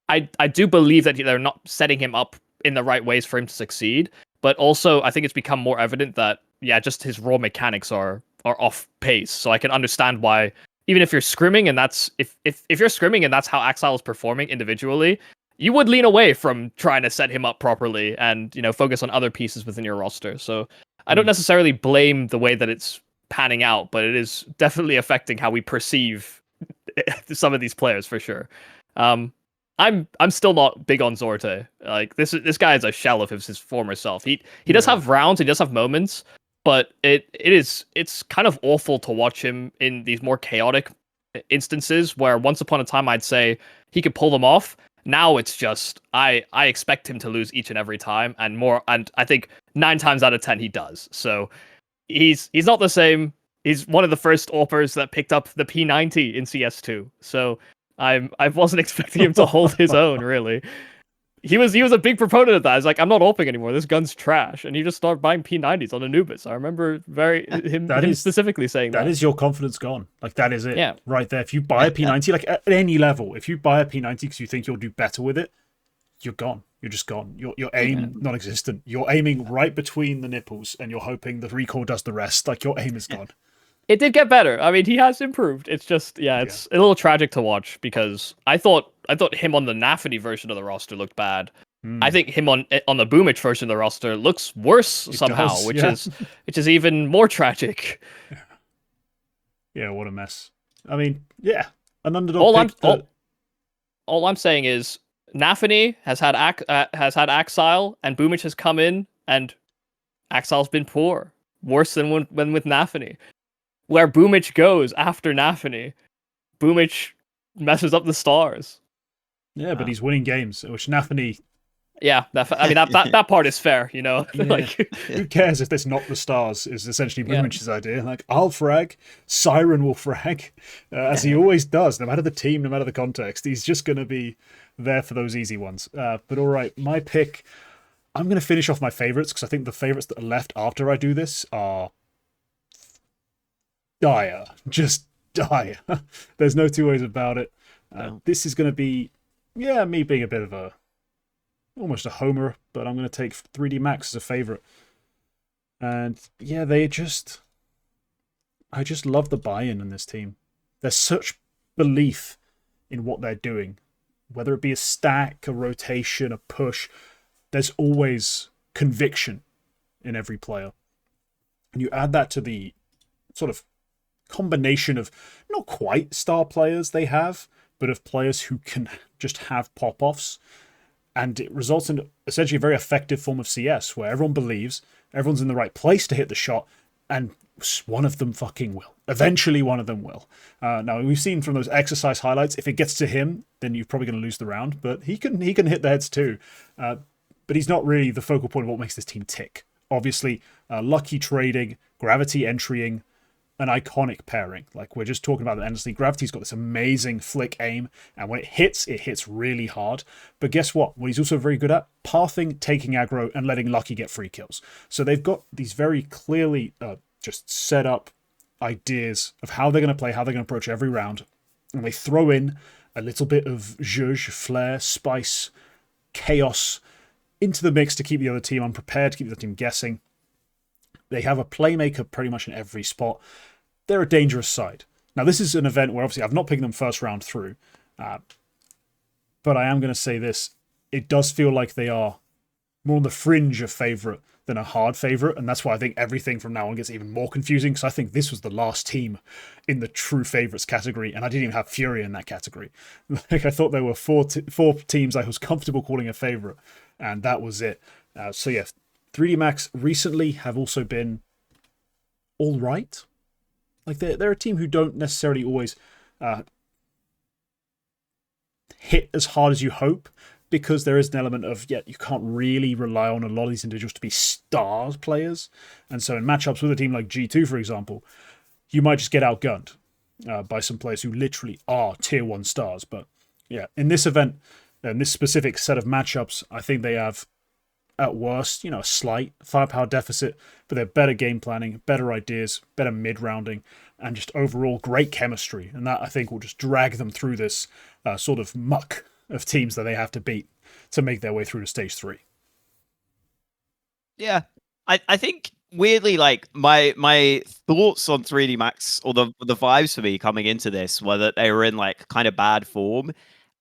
I do believe that they're not setting him up in the right ways for him to succeed. But also, I think it's become more evident that, just his raw mechanics are off pace. So I can understand why, even if you're scrimming and that's if you're scrimming and that's how Axile is performing individually, you would lean away from trying to set him up properly and, focus on other pieces within your roster. So I don't necessarily blame the way that it's panning out, but it is definitely affecting how we perceive some of these players for sure. I'm still not big on Zorte. Like this guy is a shell of his former self. He does have rounds, he does have moments, but it's kind of awful to watch him in these more chaotic instances where once upon a time I'd say he could pull them off. Now it's just I expect him to lose each and every time, and I think 9 times out of 10 he does. So he's not the same. He's one of the first AWPers that picked up the P90 in CS2. So I wasn't expecting him to hold his own, really. he was a big proponent of that. He's like, I'm not opening anymore. This gun's trash, and he just started buying P90s on Anubis. I remember him specifically saying that. That is your confidence gone. Like that is it. Yeah. Right there. If you buy a P90, like at any level, if you buy a P90 because you think you'll do better with it, you're gone. You're just gone. Your aim non-existent. You're aiming right between the nipples, and you're hoping the recoil does the rest. Like your aim is gone. It did get better. I mean, he has improved. It's just, it's a little tragic to watch because I thought him on the Nafany version of the roster looked bad. I think him on the Boomich version of the roster looks worse somehow, which is even more tragic. Yeah, what a mess. I mean, an underdog. All I'm saying is Nafany has had Axile, and Boomich has come in, and Axile's been poor, worse than when with Nafany. Where Boomich goes after Nafany, Boomich messes up the stars. Yeah, but he's winning games, which Nafany... Yeah, that part is fair, you know? Yeah. Like, who cares if it's not the stars, is essentially Boomich's idea. Like, I'll frag, Siren will frag, as he always does, no matter the team, no matter the context. He's just going to be there for those easy ones. But all right, my pick... I'm going to finish off my favourites, because I think the favourites that are left after I do this are... dire. Just dire. There's no two ways about it. This is going to be, me being a bit of almost a homer, but I'm going to take 3D Max as a favorite. And I just love the buy-in in this team. There's such belief in what they're doing. Whether it be a stack, a rotation, a push, there's always conviction in every player. And you add that to the sort of combination of not quite star players they have, but of players who can just have pop-offs, and it results in essentially a very effective form of CS where everyone believes, everyone's in the right place to hit the shot, and one of them fucking will. Eventually one of them will. Now, we've seen from those exercise highlights, if it gets to him, then you're probably going to lose the round, but he can hit the heads too. But he's not really the focal point of what makes this team tick. Obviously, lucky trading, Gravity entering, an iconic pairing. Like, we're just talking about it endlessly. Gravity's got this amazing flick aim, and when it hits really hard. But guess what? What he's also very good at? Pathing, taking aggro, and letting Lucky get free kills. So they've got these very clearly just set up ideas of how they're going to play, how they're going to approach every round. And they throw in a little bit of zhuzh, flair, spice, chaos into the mix to keep the other team unprepared, to keep the other team guessing. They have a playmaker pretty much in every spot. They're a dangerous side. Now, this is an event where obviously I've not picked them first round through. But I am going to say this. It does feel like they are more on the fringe of favourite than a hard favourite. And that's why I think everything from now on gets even more confusing. Because I think this was the last team in the true favourites category. And I didn't even have Furia in that category. Like, I thought there were four teams I was comfortable calling a favourite. And that was it. 3D Max recently have also been all right. Like, they're a team who don't necessarily always hit as hard as you hope, because there is an element of, you can't really rely on a lot of these individuals to be star players. And so in matchups with a team like G2, for example, you might just get outgunned by some players who literally are tier 1 stars. But in this event, in this specific set of matchups, I think they have, at worst, a slight firepower deficit, but they're better game planning, better ideas, better mid-rounding, and just overall great chemistry. And that, I think, will just drag them through this sort of muck of teams that they have to beat to make their way through to stage 3. Yeah. I think, weirdly, like, my thoughts on 3D Max, or the vibes for me coming into this, were that they were in, like, kind of bad form.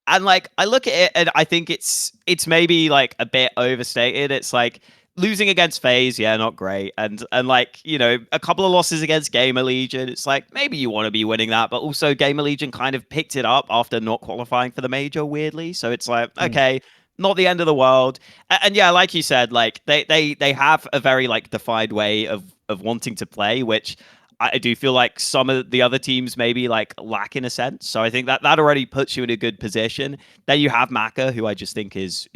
And, like, I look at it and I think it's maybe, like, a bit overstated. It's like losing against FaZe, not great. And like, a couple of losses against Gamer Legion. It's like, maybe you want to be winning that, but also Gamer Legion kind of picked it up after not qualifying for the major, weirdly. So it's like, okay, not the end of the world. And like you said, like, they have a very, like, defined way of wanting to play, which I do feel like some of the other teams maybe, like, lack in a sense. So I think that already puts you in a good position. Then you have Maka, who I just think is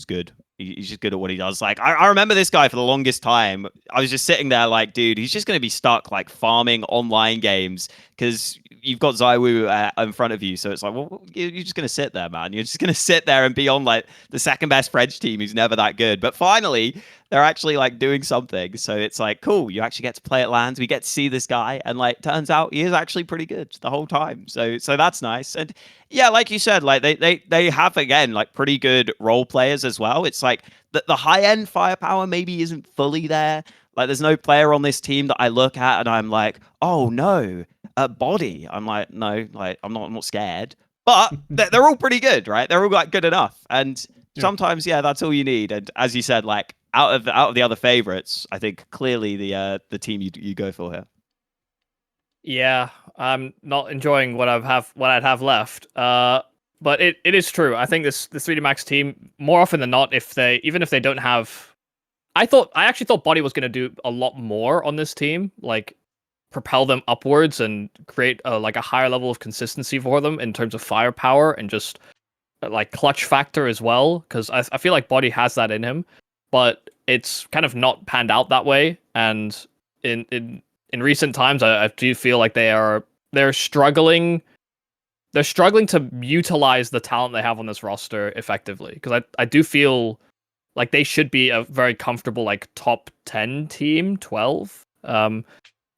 good. He's just good at what he does. Like I remember this guy for the longest time. I was just sitting there like, dude, he's just going to be stuck like farming online games because you've got Zywoo in front of you. So it's like, well, you're just going to sit there, man. You're just going to sit there and be on like the second best French team who's never that good. But finally, they're actually like doing something. So it's like, cool. You actually get to play at LANs. We get to see this guy, and like turns out he is actually pretty good the whole time. So that's nice. And yeah, like you said, like they have again like pretty good role players as well. It's like the high end firepower maybe isn't fully there. Like there's no player on this team that I look at and I'm like, oh no, a body. I'm like, no, like I'm not scared. But they're all pretty good, right? They're all like good enough. And sometimes, yeah, that's all you need. And as you said, like out of the other favorites, I think clearly the team you go for here. Yeah, I'm not enjoying what I'd have left. But it is true. I think this 3D Max team, more often than not, even if they don't have, I actually thought Body was going to do a lot more on this team, like propel them upwards and create like a higher level of consistency for them in terms of firepower and just like clutch factor as well. Because I feel like Body has that in him, but it's kind of not panned out that way. And in recent times, I do feel like they're struggling. They're struggling to utilize the talent they have on this roster effectively. Because I do feel like they should be a very comfortable like top 10 team, 12.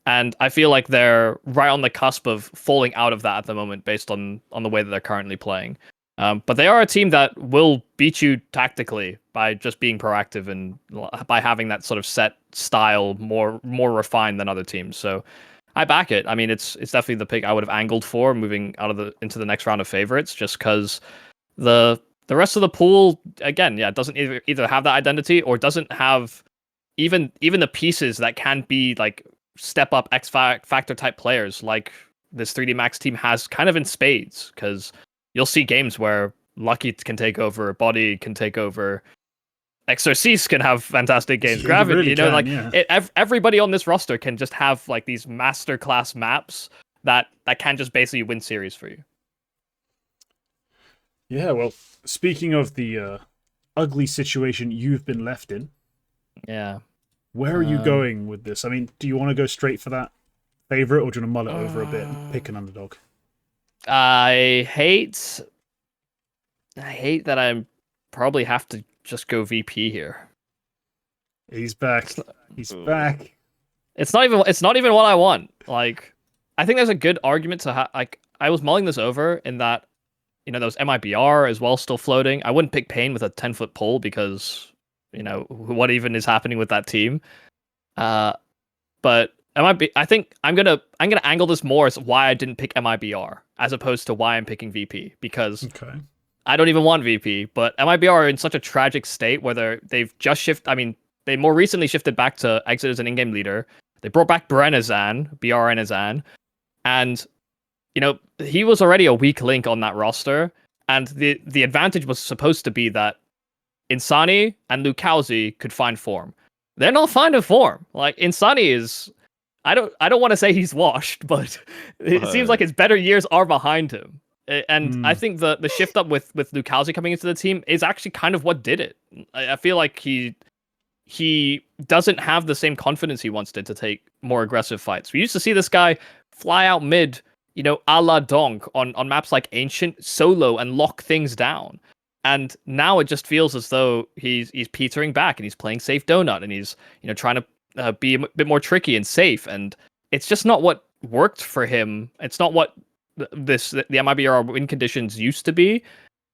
And I feel like they're right on the cusp of falling out of that at the moment based on the way that they're currently playing. But they are a team that will beat you tactically by just being proactive and by having that sort of set style more refined than other teams. So I back it. I mean, it's definitely the pick I would have angled for moving into the next round of favorites, just because the rest of the pool, again, yeah, doesn't either have that identity or doesn't have even the pieces that can be like step up X factor type players like this 3D Max team has kind of in spades. Because you'll see games where Lucky can take over, Body can take over, Exorcist can have fantastic games. Gravity, really everybody on this roster can just have like these masterclass maps that can just basically win series for you. Yeah, well, speaking of the ugly situation you've been left in, yeah, where are you going with this? I mean, do you want to go straight for that favorite, or do you want to mull it over a bit and pick an underdog? I hate that I probably have to just go VP here. He's back. He's back. It's not even what I want. Like, I think there's a good argument to like. I was mulling this over in that, there was MIBR as well still floating. I wouldn't pick Pain with a 10-foot pole because what even is happening with that team. But I think I'm gonna angle this more as why I didn't pick MIBR as opposed to why I'm picking VP, because I don't even want VP, but MIBR are in such a tragic state where they've just shifted. I mean, they more recently shifted back to exit as an in-game leader. They brought back Brenizan, and he was already a weak link on that roster, and the advantage was supposed to be that Insani and Lucauzi could find form. They're not finding form. Like, Insani is, I don't want to say he's washed, but it seems like his better years are behind him. And I think the shift up with Lucauzi coming into the team is actually kind of what did it. I feel like he doesn't have the same confidence he once did to take more aggressive fights. We used to see this guy fly out mid, a la Donk on maps like Ancient, solo, and lock things down. And now it just feels as though he's petering back and he's playing safe donut and he's trying to be a bit more tricky and safe. And it's just not what worked for him. It's not what the MIBR win conditions used to be,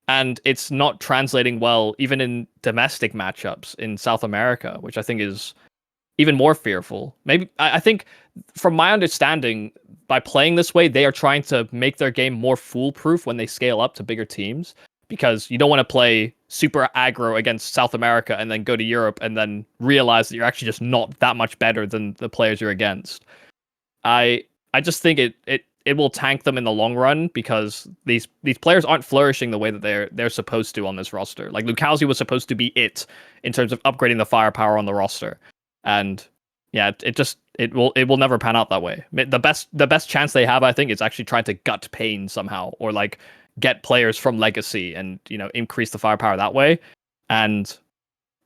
and it's not translating well even in domestic matchups in South America, which I think is even more fearful. Maybe I think, from my understanding, by playing this way, they are trying to make their game more foolproof when they scale up to bigger teams, because you don't want to play super aggro against South America and then go to Europe and then realize that you're actually just not that much better than the players you're against. I just think it will tank them in the long run, because these players aren't flourishing the way that they're supposed to on this roster. Like, Lucauzi was supposed to be it in terms of upgrading the firepower on the roster, and yeah, it will never pan out that way. The best chance they have, I think, is actually trying to gut Pain somehow, or like get players from Legacy and increase the firepower that way. And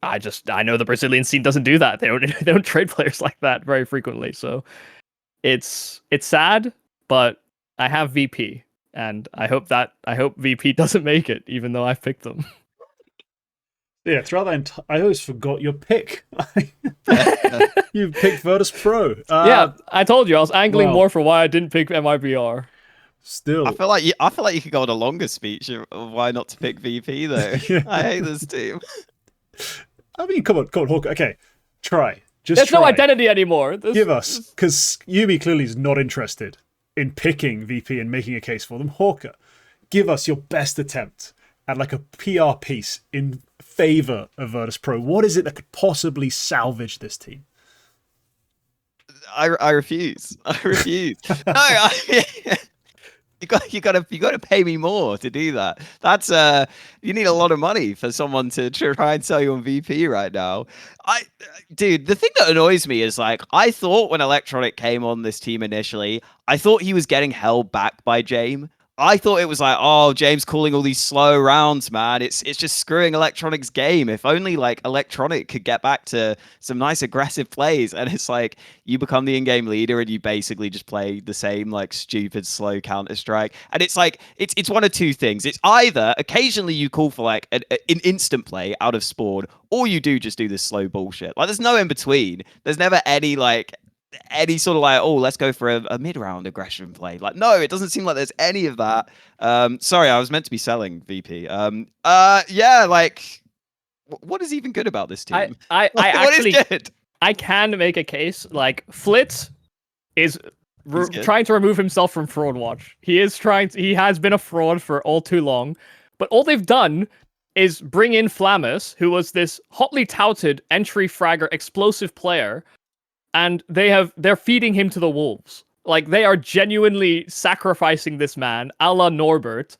I know the Brazilian scene doesn't do that. They don't trade players like that very frequently. So it's sad, but I have VP, and I hope VP doesn't make it, even though I've picked them. Yeah, throughout that I always forgot your pick. You picked VirtusPro. Yeah, I told you I was angling more for why I didn't pick MIBR. Still, I feel like you could go on a longer speech of why not to pick VP though. Yeah. I hate this team. I mean, come on, Hawka. Okay, try. There's no identity anymore. Give us, because Yumi clearly is not interested in picking VP and making a case for them. Hawka, give us your best attempt at like a PR piece in favor of VirtusPro. What is it that could possibly salvage this team? I refuse. I refuse. No, you gotta pay me more to do that. That's you need a lot of money for someone to try and sell you on VP right now. Dude, the thing that annoys me is like I thought when Electronic came on this team initially, I thought he was getting held back by James. I thought it was like, oh, James calling all these slow rounds, man. It's just screwing Electronic's game. If only like Electronic could get back to some nice aggressive plays. And it's like you become the in-game leader and you basically just play the same like stupid slow Counter-Strike. And it's like it's one of two things. It's either occasionally you call for like an instant play out of spawn, or you just do this slow bullshit. Like there's no in between. There's never any sort of like, oh, let's go for a mid-round aggression play. Like, no, it doesn't seem like there's any of that. Sorry, I was meant to be selling VP. Yeah, like, what is even good about this team? I actually, what is good? I can make a case. Like, Flit is trying to remove himself from Fraud Watch. He has been a fraud for all too long. But all they've done is bring in Flamus, who was this hotly touted entry fragger explosive player, and they're feeding him to the wolves. Like, they are genuinely sacrificing this man, a la Norbert,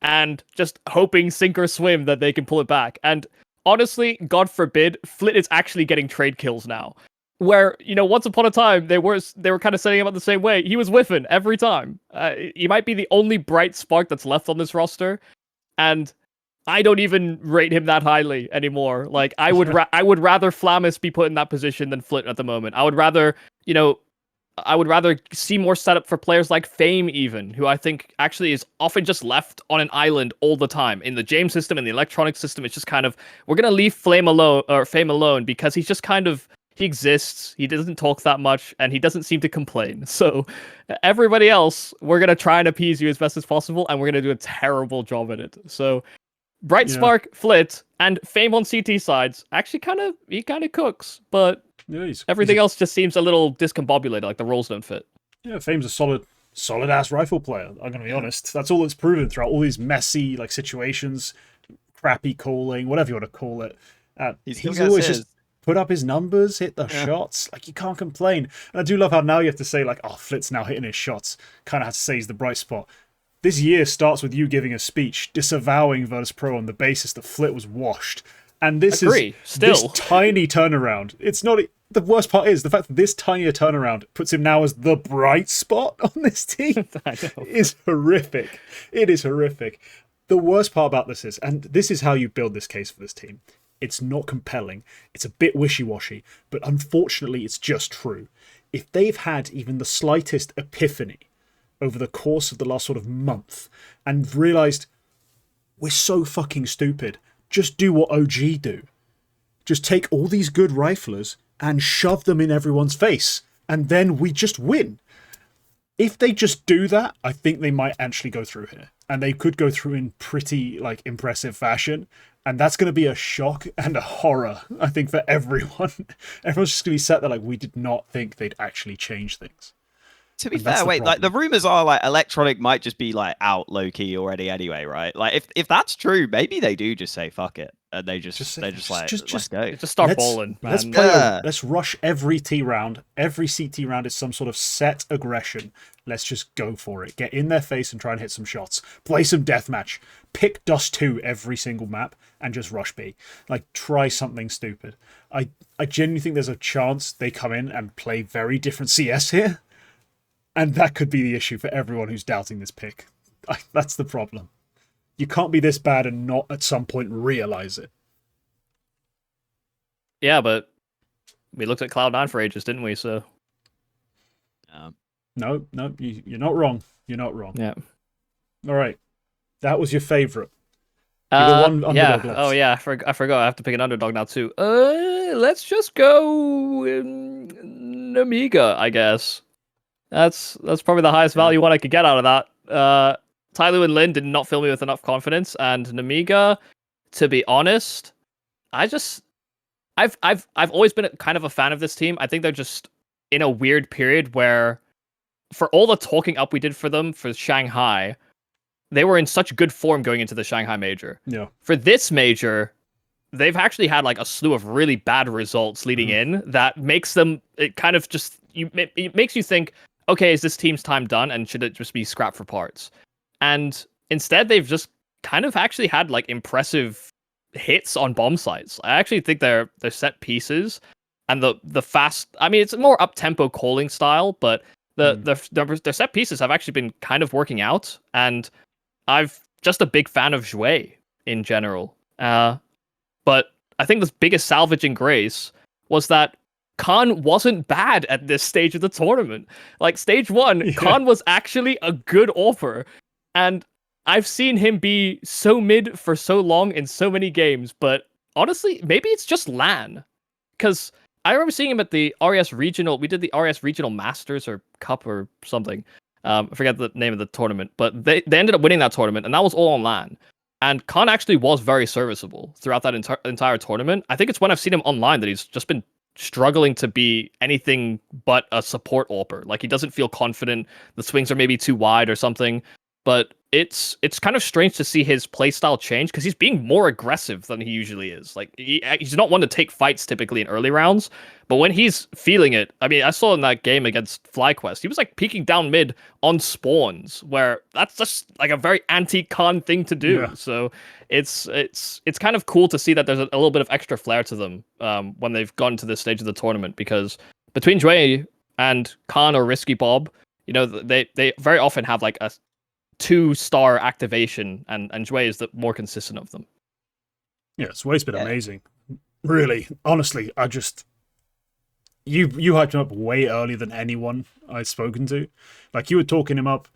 and just hoping sink or swim that they can pull it back. And honestly, God forbid, Flit is actually getting trade kills now. Where, once upon a time, they were kind of setting him up the same way. He was whiffing every time. He might be the only bright spark that's left on this roster, and I don't even rate him that highly anymore. Like, I would rather Flamus be put in that position than Flit at the moment. I would rather see more setup for players like Fame even, who I think actually is often just left on an island all the time. In the James system, in the Electronic system, it's just kind of, we're going to leave Fame alone because he's just kind of, he exists, he doesn't talk that much, and he doesn't seem to complain. So everybody else, we're going to try and appease you as best as possible, and we're going to do a terrible job at it. So Bright Spark, Flit, and Fame on CT sides actually kind of cooks, but everything else just seems a little discombobulated, like the roles don't fit. Yeah, Fame's a solid ass rifle player. I'm gonna be honest. That's all it's proven throughout all these messy like situations, crappy calling, whatever you want to call it. He's always just put up his numbers, hit the shots. Like, you can't complain. And I do love how now you have to say like, oh, Flit's now hitting his shots. Kind of have to say he's the bright spot. This year starts with you giving a speech disavowing VirtusPro on the basis that Flit was washed. And this tiny turnaround. It's not... The worst part is the fact that this tinier turnaround puts him now as the bright spot on this team is horrific. It is horrific. The worst part about this is, and this is how you build this case for this team, it's not compelling. It's a bit wishy-washy, but unfortunately it's just true. If they've had even the slightest epiphany over the course of the last sort of month and realized we're so fucking stupid, just do what OG do. Just take all these good riflers and shove them in everyone's face, and then we just win. If they just do that, I think they might actually go through here. And they could go through in pretty like impressive fashion. And that's going to be a shock and a horror, I think, for everyone. Everyone's just going to be sat there like, we did not think they'd actually change things. To be fair, like the rumors are like Electronic might just be like out low key already anyway, right? Like if that's true, maybe they do just say fuck it and they just let's go. Just start balling, man. Let's let's rush every T round. Every CT round is some sort of set aggression. Let's just go for it. Get in their face and try and hit some shots. Play some deathmatch. Pick Dust 2 every single map and just rush B. Like, try something stupid. I genuinely think there's a chance they come in and play very different CS here. And that could be the issue for everyone who's doubting this pick. That's the problem. You can't be this bad and not at some point realize it. Yeah, but we looked at Cloud9 for ages, didn't we? So No, you're not wrong. You're not wrong. yeah. All right, that was your favorite. You got one underdog left. Oh yeah, I forgot. I have to pick an underdog now too. Let's just go Nemiga, I guess. That's probably the highest value one I could get out of that. Tyloo and Lin did not fill me with enough confidence, and Nemiga, to be honest, I've always been kind of a fan of this team. I think they're just in a weird period where, for all the talking up we did for them for Shanghai, they were in such good form going into the Shanghai major. Yeah. For this major, they've actually had like a slew of really bad results leading in that makes them, it kind of just, it makes you think, okay, is this team's time done and should it just be scrapped for parts? And instead, they've just kind of actually had like impressive hits on bomb sites. I actually think their set pieces and the fast, I mean, it's a more up-tempo calling style, but their set pieces have actually been kind of working out, and I've just a big fan of Zhui in general. But I think the biggest salvaging grace was that Khan wasn't bad at this stage of the tournament. Like, stage 1, Khan was actually a good offer. And I've seen him be so mid for so long in so many games, but honestly, maybe it's just LAN. Because I remember seeing him at the RES Regional. We did the RES Regional Masters or Cup or something. I forget the name of the tournament, but they ended up winning that tournament, and that was all on LAN. And Khan actually was very serviceable throughout that entire tournament. I think it's when I've seen him online that he's just been struggling to be anything but a support AWPer. Like, he doesn't feel confident. The swings are maybe too wide or something. But it's kind of strange to see his playstyle change because he's being more aggressive than he usually is. Like, he's not one to take fights typically in early rounds, but when he's feeling it, I mean, I saw in that game against FlyQuest, he was like peeking down mid on spawns, where that's just like a very anti-Khan thing to do. Yeah. So it's kind of cool to see that there's a little bit of extra flair to them when they've gotten to this stage of the tournament, because between Zhui and Khan or Risky Bob, you know, they very often have like a 2-star activation, and Zhui is the more consistent of them. Yeah, Zhui's been amazing. Really, honestly, I just you hyped him up way earlier than anyone I've spoken to. Like, you were talking him up,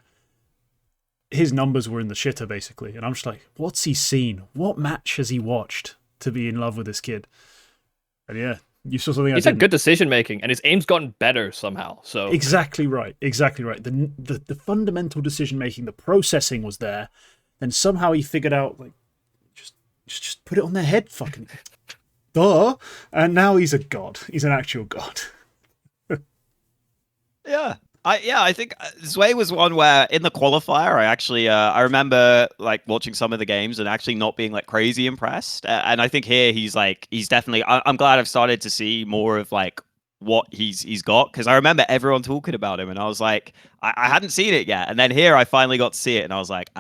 his numbers were in the shitter basically, and I'm just like, what's he seen? What match has he watched to be in love with this kid? And yeah, you saw something. He's had good decision making, and his aim's gotten better somehow. So exactly right. The fundamental decision making, the processing was there, and somehow he figured out, like, just put it on their head, fucking duh. And now he's a god. He's an actual god. I think Zhui was one where in the qualifier, I actually I remember like watching some of the games and actually not being like crazy impressed. And I think here he's definitely. I'm glad I've started to see more of like what he's got, because I remember everyone talking about him, and I was like, I hadn't seen it yet, and then here I finally got to see it, and I was like,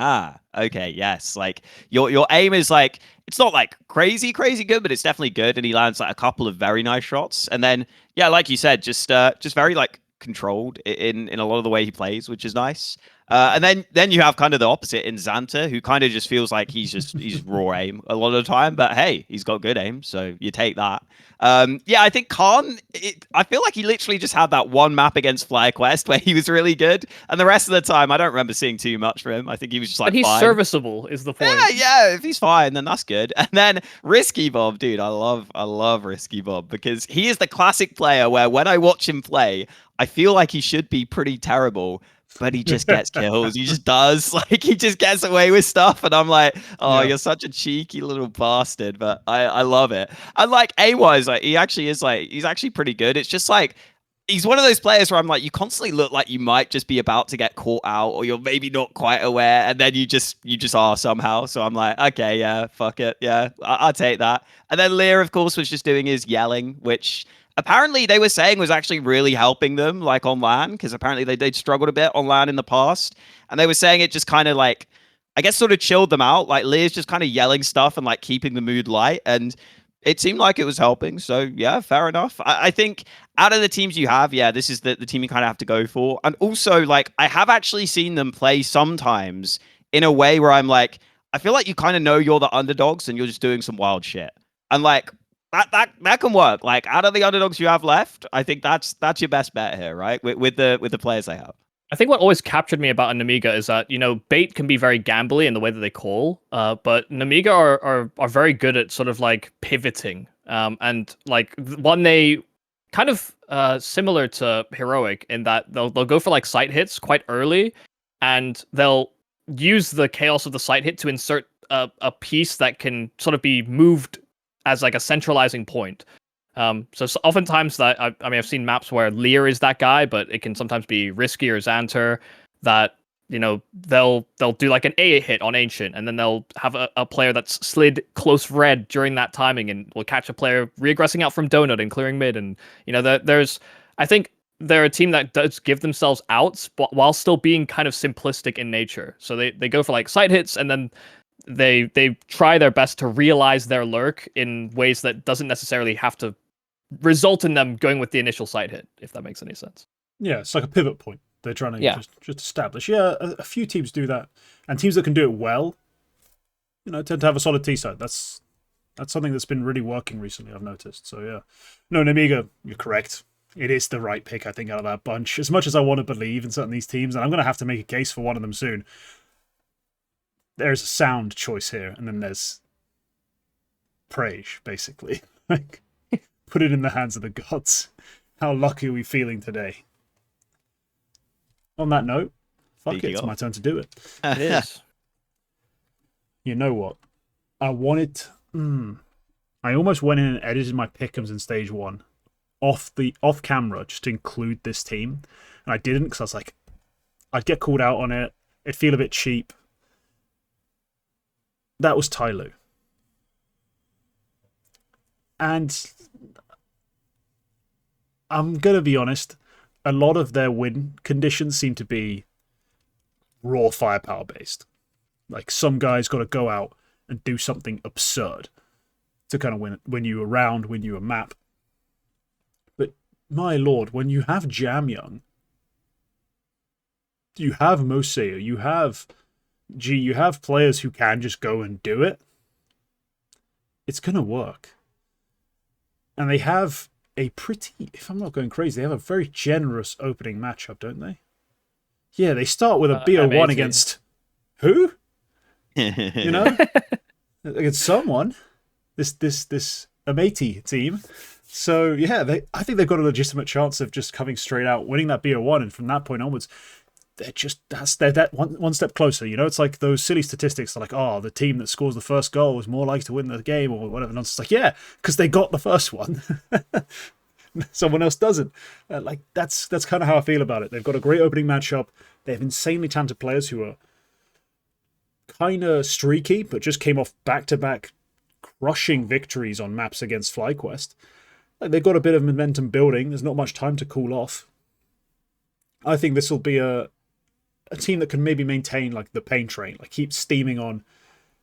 okay, yes, like your aim is like, it's not like crazy good, but it's definitely good, and he lands like a couple of very nice shots, and then yeah, like you said, just very like controlled in a lot of the way he plays, which is nice. And then you have kind of the opposite in Xanta, who kind of just feels like he's raw aim a lot of the time, but hey, he's got good aim, so you take that. Yeah, I think Khan, I feel like he literally just had that one map against FlyQuest where he was really good, and the rest of the time I don't remember seeing too much from him. I think he was just like, but he's fine. Serviceable is the point. Yeah, if he's fine, then that's good. And then Risky Bob, dude, I love Risky Bob, because he is the classic player where when I watch him play, I feel like he should be pretty terrible, but he just gets kills. He just does. Like, he just gets away with stuff. And I'm like, oh, You're such a cheeky little bastard. But I love it. And like, A-wise, like, he actually is like, he's actually pretty good. It's just like, he's one of those players where I'm like, you constantly look like you might just be about to get caught out, or you're maybe not quite aware, and then you just are somehow. So I'm like, okay, yeah, fuck it. Yeah, I'll take that. And then Lear, of course, was just doing his yelling, which apparently they were saying was actually really helping them, like, on LAN, because apparently they'd struggled a bit on LAN in the past, and they were saying it just kind of like, I guess, sort of chilled them out. Like, Lear's just kind of yelling stuff and like keeping the mood light, and it seemed like it was helping. So yeah, fair enough. I think out of the teams you have, yeah, this is the team you kind of have to go for. And also, like, I have actually seen them play sometimes in a way where I'm like, I feel like you kind of know you're the underdogs and you're just doing some wild shit. And like, that can work. Like out of the underdogs you have left, I think that's your best bet here, right? With the players they have. I think what always captured me about a Nemiga is that, bait can be very gambly in the way that they call, but Nemiga are very good at sort of like pivoting. And like one they kind of similar to Heroic in that they'll go for like sight hits quite early, and they'll use the chaos of the sight hit to insert a piece that can sort of be moved as like a centralizing point. So oftentimes that I mean I've seen maps where Lear is that guy, but it can sometimes be Risky or Xanter that they'll do like an A hit on Ancient, and then they'll have a player that's slid close red during that timing, and will catch a player reaggressing out from Donut and clearing mid, and there's I think they're a team that does give themselves outs, but while still being kind of simplistic in nature. So they go for like side hits, and then they try their best to realize their lurk in ways that doesn't necessarily have to result in them going with the initial side hit, if that makes any sense. Yeah, it's like a pivot point. They're trying to just establish. Yeah, a few teams do that, and teams that can do it well, tend to have a solid T side. That's something that's been really working recently, I've noticed. So yeah, no, Nemiga, you're correct. It is the right pick, I think, out of that bunch. As much as I want to believe in certain these teams, and I'm going to have to make a case for one of them soon. There's a sound choice here, and then there's praise, basically. Like, put it in the hands of the gods. How lucky are we feeling today? On that note, fuck it, it's my turn to do it. It is. You know what? I wanted... I almost went in and edited my Pickems in stage 1 off camera just to include this team. And I didn't because I was like, I'd get called out on it. It'd feel a bit cheap. That was Tyloo. And I'm going to be honest, a lot of their win conditions seem to be raw firepower based. Like some guys got to go out and do something absurd to kind of win you a round, win you a map. But my lord, when you have Jam Young, you have Mosea, you have you have players who can just go and do it, it's going to work. And they have a pretty, if I'm not going crazy, they have a very generous opening matchup, don't they? Yeah, they start with a BO1 against who? Against someone. This M80 team. So yeah, I think they've got a legitimate chance of just coming straight out, winning that BO1, and from that point onwards, they're that one step closer. It's like those silly statistics, like, oh, the team that scores the first goal is more likely to win the game or whatever nonsense. Like, yeah, because they got the first one. Someone else doesn't. That's kind of how I feel about it. They've got a great opening matchup. They have insanely talented players who are kind of streaky, but just came off back-to-back crushing victories on maps against FlyQuest. They've got a bit of momentum building. There's not much time to cool off. I think this will be a team that can maybe maintain like the pain train, like keep steaming on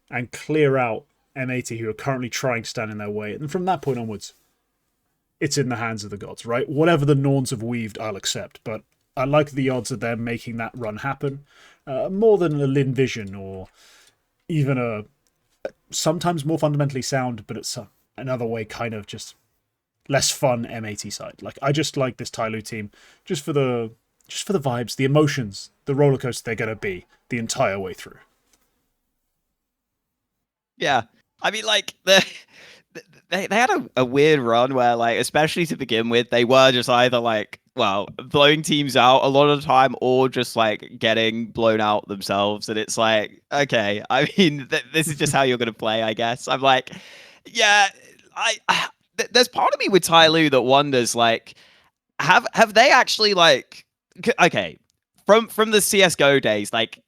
and clear out M80 who are currently trying to stand in their way. And from that point onwards, it's in the hands of the gods, right? Whatever the Norns have weaved, I'll accept. But I like the odds of them making that run happen more than a Lin Vision or even a sometimes more fundamentally sound, but it's another way kind of just less fun M80 side. Like, I just like this Tyloo team just for the vibes, the emotions, the roller coaster they're going to be the entire way through. Yeah. I mean, like, they had a weird run where, like, especially to begin with, they were just either, like, well, blowing teams out a lot of the time or just, like, getting blown out themselves. And it's like, okay, I mean, this is just how you're going to play, I guess. I'm like, yeah, there's part of me with Tyloo that wonders, like, have they actually, like, okay, from the CSGO days, like,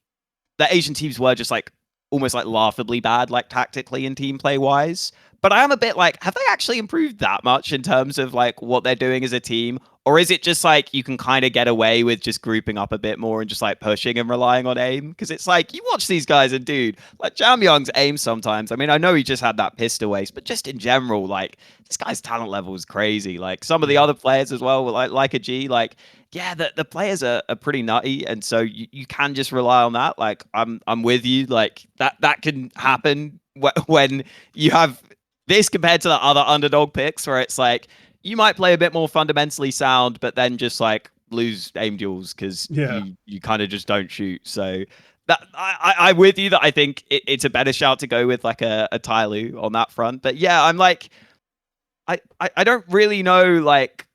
the Asian teams were just, like, almost, like, laughably bad, like, tactically and team play wise. But I am a bit like, have they actually improved that much in terms of, like, what they're doing as a team? Or is it just, like, you can kind of get away with just grouping up a bit more and just, like, pushing and relying on aim? Because it's like, you watch these guys and, dude, like, Jam Young's aim sometimes. I mean, I know he just had that pistol waste, but just in general, like, this guy's talent level is crazy. Like, some of the other players as well, like a G, like, yeah, the players are pretty nutty, and so you can just rely on that. Like, I'm with you. Like, that can happen when you have this compared to the other underdog picks where it's like you might play a bit more fundamentally sound, but then just like lose aim duels because you kind of just don't shoot. So that I'm with you that I think it's a better shout to go with like a Tyloo on that front. But yeah, I'm like I don't really know like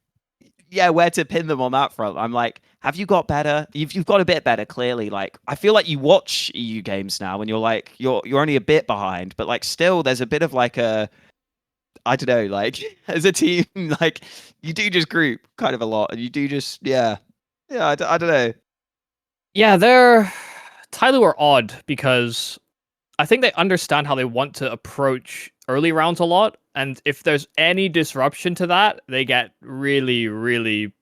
where to pin them on that front. I'm like, have you got better? You've got a bit better, clearly. Like, I feel like you watch EU games now and you're like, you're only a bit behind, but like still there's a bit of like I don't know, like as a team, like you do just group kind of a lot and you do just, I don't know. Yeah, Tyloo are odd because I think they understand how they want to approach early rounds a lot. And if there's any disruption to that, they get really, really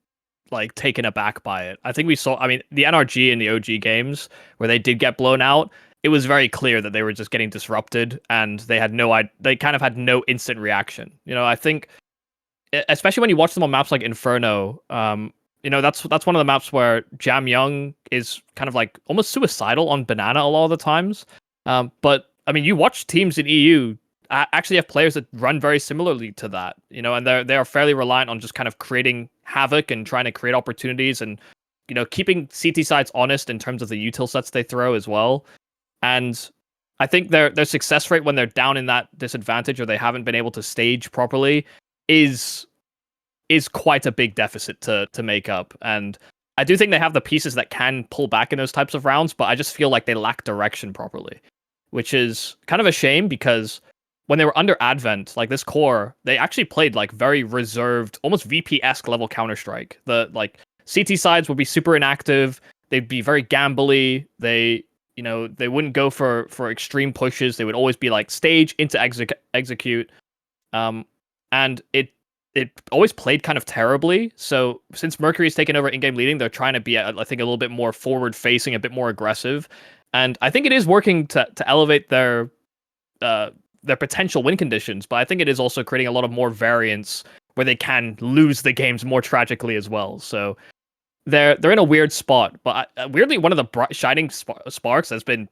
like taken aback by it. I think we saw, I mean, the NRG and the OG games where they did get blown out, it was very clear that they were just getting disrupted and they kind of had no instant reaction. You know, I think, especially when you watch them on maps like Inferno, you know, that's one of the maps where Jam Young is kind of like almost suicidal on Banana a lot of the times. But I mean, you watch teams in EU actually have players that run very similarly to that, you know, and they are fairly reliant on just kind of creating havoc and trying to create opportunities and, you know, keeping CT sides honest in terms of the util sets they throw as well. And I think their success rate when they're down in that disadvantage or they haven't been able to stage properly is quite a big deficit to make up. And I do think they have the pieces that can pull back in those types of rounds, but I just feel like they lack direction properly, which is kind of a shame because when they were under Advent, like this core, they actually played like very reserved, almost VP-esque level Counter-Strike. The like CT sides would be super inactive. They'd be very gambly. They wouldn't go for extreme pushes. They would always be like stage into execute. And it always played kind of terribly. So since Mercury's taken over in-game leading, they're trying to be, I think, a little bit more forward-facing, a bit more aggressive. And I think it is working to elevate their potential win conditions, but I think it is also creating a lot of more variance where they can lose the games more tragically as well. So they're in a weird spot, but weirdly, one of the shining sparks has been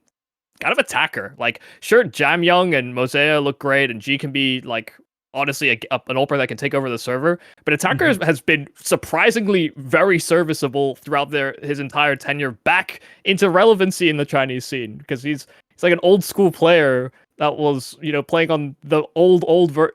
kind of attacker. Like, sure, Jam Young and Mosea look great, and G can be like honestly an ulper that can take over the server, but attacker has been surprisingly very serviceable throughout his entire tenure back into relevancy in the Chinese scene because he's like an old school player that was, you know, playing on the old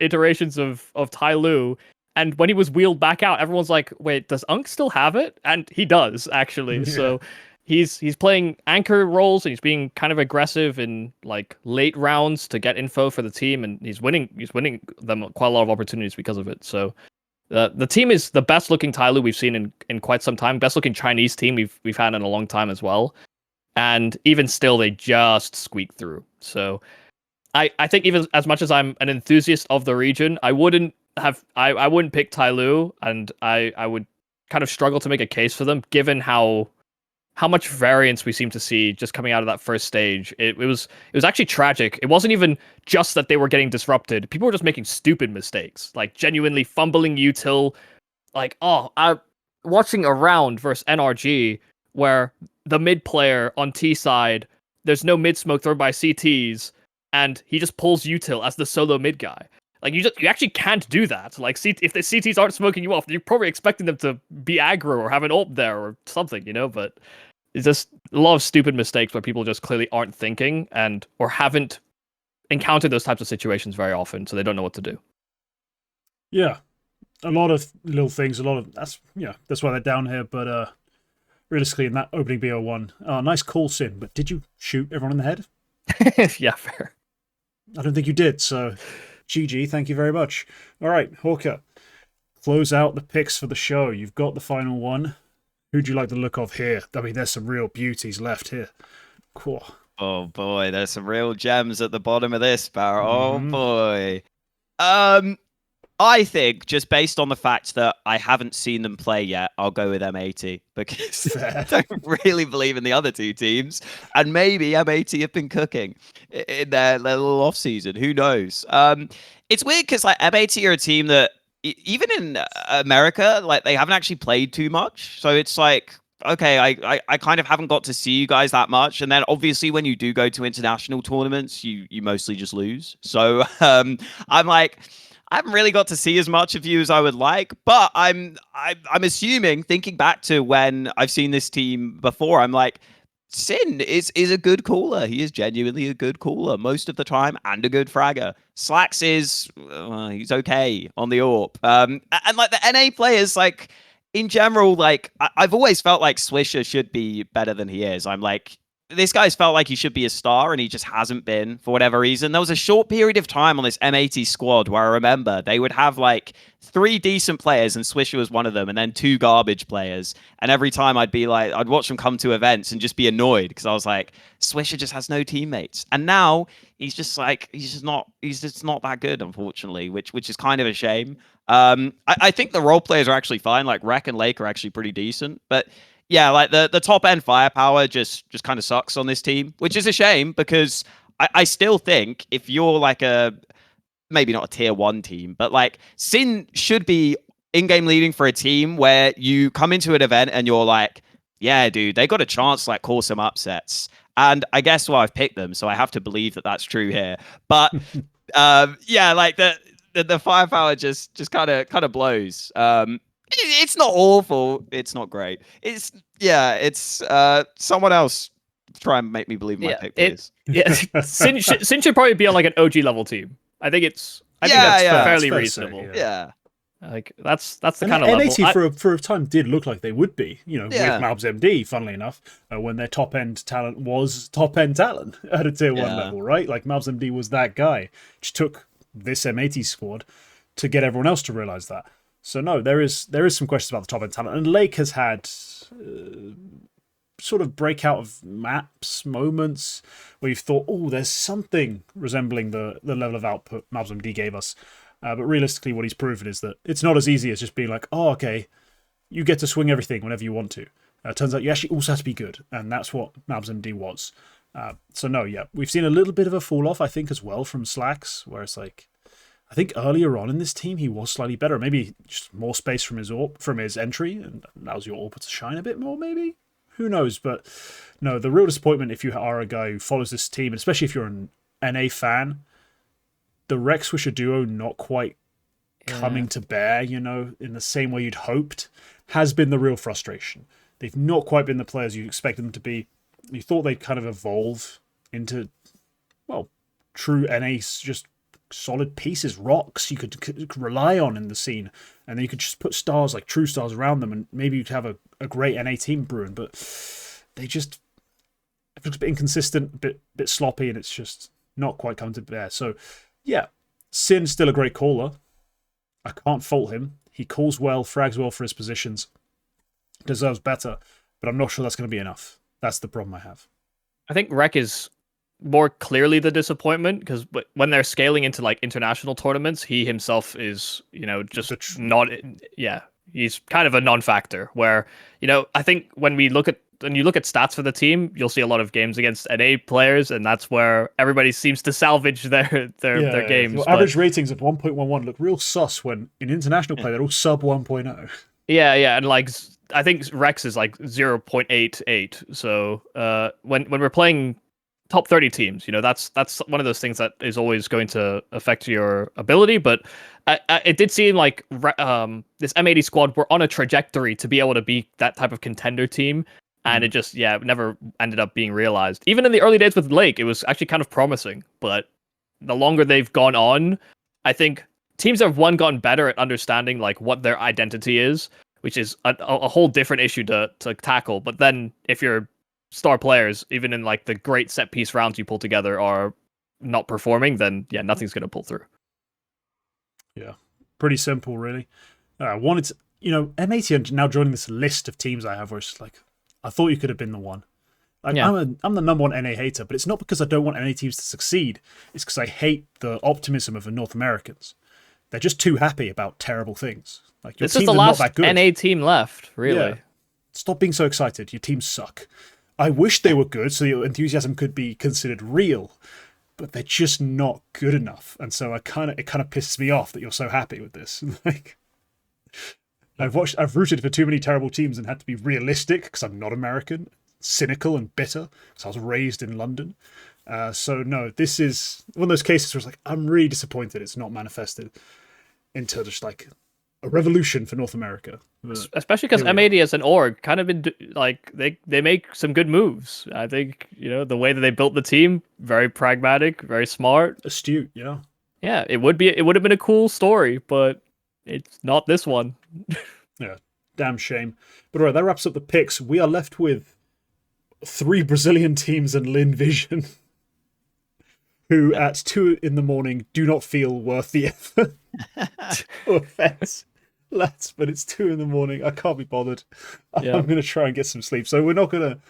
iterations of Tyloo. And when he was wheeled back out, everyone's like, wait, does Unk still have it? And he does, actually. Yeah. So he's playing anchor roles and he's being kind of aggressive in like late rounds to get info for the team, and he's winning them quite a lot of opportunities because of it. So the team is the best looking Tyloo we've seen in quite some time. Best looking Chinese team we've had in a long time as well. And even still, they just squeak through. So I think even as much as I'm an enthusiast of the region, I wouldn't pick Tyloo, and I would kind of struggle to make a case for them given how much variance we seem to see just coming out of that first stage. It was actually tragic. It wasn't even just that they were getting disrupted. People were just making stupid mistakes, like genuinely fumbling util. Like, I'm watching a round versus NRG where the mid player on T side, there's no mid smoke thrown by CTs, and he just pulls util as the solo mid guy. Like, you actually can't do that. Like, if the CTs aren't smoking you off, you're probably expecting them to be aggro or have an ult there or something, you know? But it's just a lot of stupid mistakes where people just clearly aren't thinking or haven't encountered those types of situations very often, so they don't know what to do. Yeah, a lot of little things. That's why they're down here. But realistically, in that opening BO1, nice call, Sin. But did you shoot everyone in the head? Yeah, fair. I don't think you did. So, GG. Thank you very much. All right, Hawka, close out the picks for the show. You've got the final one. Who'd you like the look of here? I mean, there's some real beauties left here. Cool. Oh boy, there's some real gems at the bottom of this, Barrett. Oh boy. I think just based on the fact that I haven't seen them play yet, I'll go with M80 because I don't really believe in the other two teams, and maybe M80 have been cooking in their little off season. Who knows? It's weird because like M80 are a team that even in America, like they haven't actually played too much, so it's like okay, I kind of haven't got to see you guys that much. And then obviously when you do go to international tournaments, you mostly just lose. So I'm like, I haven't really got to see as much of you as I would like, but I'm assuming, thinking back to when I've seen this team before, I'm like, Sin is a good caller. He is genuinely a good caller most of the time and a good fragger. Slacks is he's okay on the AWP. And like the NA players, like in general, like I've always felt like Swisher should be better than he is. I'm like, this guy's felt like he should be a star and he just hasn't been for whatever reason. There was a short period of time on this M80 squad where I remember they would have like 3 decent players and Swisher was one of them, and then 2 garbage players. And every time I'd be like, I'd watch them come to events and just be annoyed because I was like, Swisher just has no teammates. And now he's just not that good, unfortunately, which is kind of a shame. I think the role players are actually fine. Like Rek and Lake are actually pretty decent, but yeah, like the top end firepower just kind of sucks on this team, which is a shame because I still think if you're like maybe not a tier 1 team, but like Sin should be in-game leading for a team where you come into an event and you're like, yeah, dude, they got a chance to like cause some upsets. And I guess I've picked them, so I have to believe that that's true here. But yeah, like the firepower just kind of blows. It's not awful. It's not great. It's someone else try and make me believe my pick, please. Yeah, Sin should probably be on like an OG level team. I think that's fairly reasonable. Yeah. Like that's the and kind of level. N80 for a time did look like they would be, with Mabs MD, funnily enough, when their top end talent was top end talent at a tier 1 level, right? Like Mabs MD was that guy. Which took this M80 squad to get everyone else to realize that. So no, there is some questions about the top end talent, and Lake has had sort of breakout of maps moments where you've thought, oh, there's something resembling the level of output Mabs MD gave us. But realistically, what he's proven is that it's not as easy as just being like, oh, okay, you get to swing everything whenever you want to. Turns out you actually also have to be good, and that's what Mabs MD was. So no, yeah, we've seen a little bit of a fall off, I think, as well from Slacks, where it's like, I think earlier on in this team he was slightly better. Maybe just more space from his entry, and allows your AWP to shine a bit more. Maybe, who knows? But no, the real disappointment if you are a guy who follows this team, and especially if you're an NA fan, the Rex Swisher duo not quite coming to bear, in the same way you'd hoped, has been the real frustration. They've not quite been the players you expected them to be. You thought they'd kind of evolve into, well, true NA's just solid pieces, rocks you could rely on in the scene, and then you could just put stars, like true stars, around them, and maybe you'd have a great NA team brewing. But they just, it looks a bit inconsistent, a bit sloppy, and it's just not quite come to bear. So yeah, Sin's still a great caller. I can't fault him. He calls well, frags well for his positions, deserves better, but I'm not sure that's going to be enough. That's the problem I have. I think Rek is more clearly the disappointment, because when they're scaling into like international tournaments, he himself is, just not. Yeah, he's kind of a non-factor. Where I think when you look at stats for the team, you'll see a lot of games against NA players, and that's where everybody seems to salvage their games. Well, average ratings of 1.11 look real sus when in international play they're all sub 1.0. Yeah, and like I think Rex is like 0.88. So when we're playing top 30 teams, that's one of those things that is always going to affect your ability. But it did seem like this M80 squad were on a trajectory to be able to be that type of contender team, and it just never ended up being realized. Even in the early days with Lake, it was actually kind of promising, but the longer they've gone on, I think teams have gotten better at understanding like what their identity is, which is a whole different issue to tackle. But then if you're star players, even in like the great set piece rounds you pull together, are not performing, then nothing's going to pull through. Yeah, pretty simple, really. Wanted to, M80 are now joining this list of teams I have where it's like, I thought you could have been the one. Like, I'm the number one NA hater, but it's not because I don't want NA teams to succeed. It's because I hate the optimism of the North Americans. They're just too happy about terrible things. Like, your teams are not that good. This is the last NA team left, really. Yeah. Stop being so excited. Your teams suck. I wish they were good so your enthusiasm could be considered real, but they're just not good enough. And so it kind of pisses me off that you're so happy with this. Like, I've rooted for too many terrible teams and had to be realistic because I'm not American, cynical and bitter because I was raised in London. So no, this is one of those cases where it's like, I'm really disappointed it's not manifested into just like a revolution for North America. Especially because M80 as an org kind of been like they make some good moves. I think, you know, the way that they built the team, very pragmatic, very smart, astute. Yeah. Yeah, it would have been a cool story, but it's not this one. Yeah, damn shame. But all right, that wraps up the picks. We are left with 3 Brazilian teams and Lin Vision, who at 2 a.m. do not feel worth the effort. No offense, lads, but it's 2 a.m. I can't be bothered. Yeah. I'm going to try and get some sleep. So we're not going to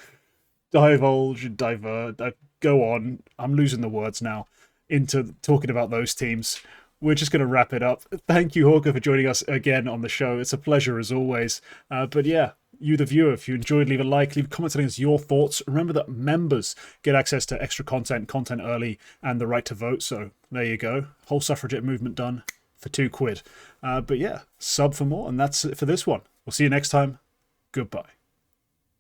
divulge and divert. Go on. I'm losing the words now into talking about those teams. We're just going to wrap it up. Thank you, Hawka, for joining us again on the show. It's a pleasure as always. But yeah, you, the viewer, if you enjoyed, leave a like, leave a comment telling us your thoughts. Remember that members get access to extra content early, and the right to vote. So there you go. Whole suffragette movement done for £2. But yeah, sub for more. And that's it for this one. We'll see you next time. Goodbye.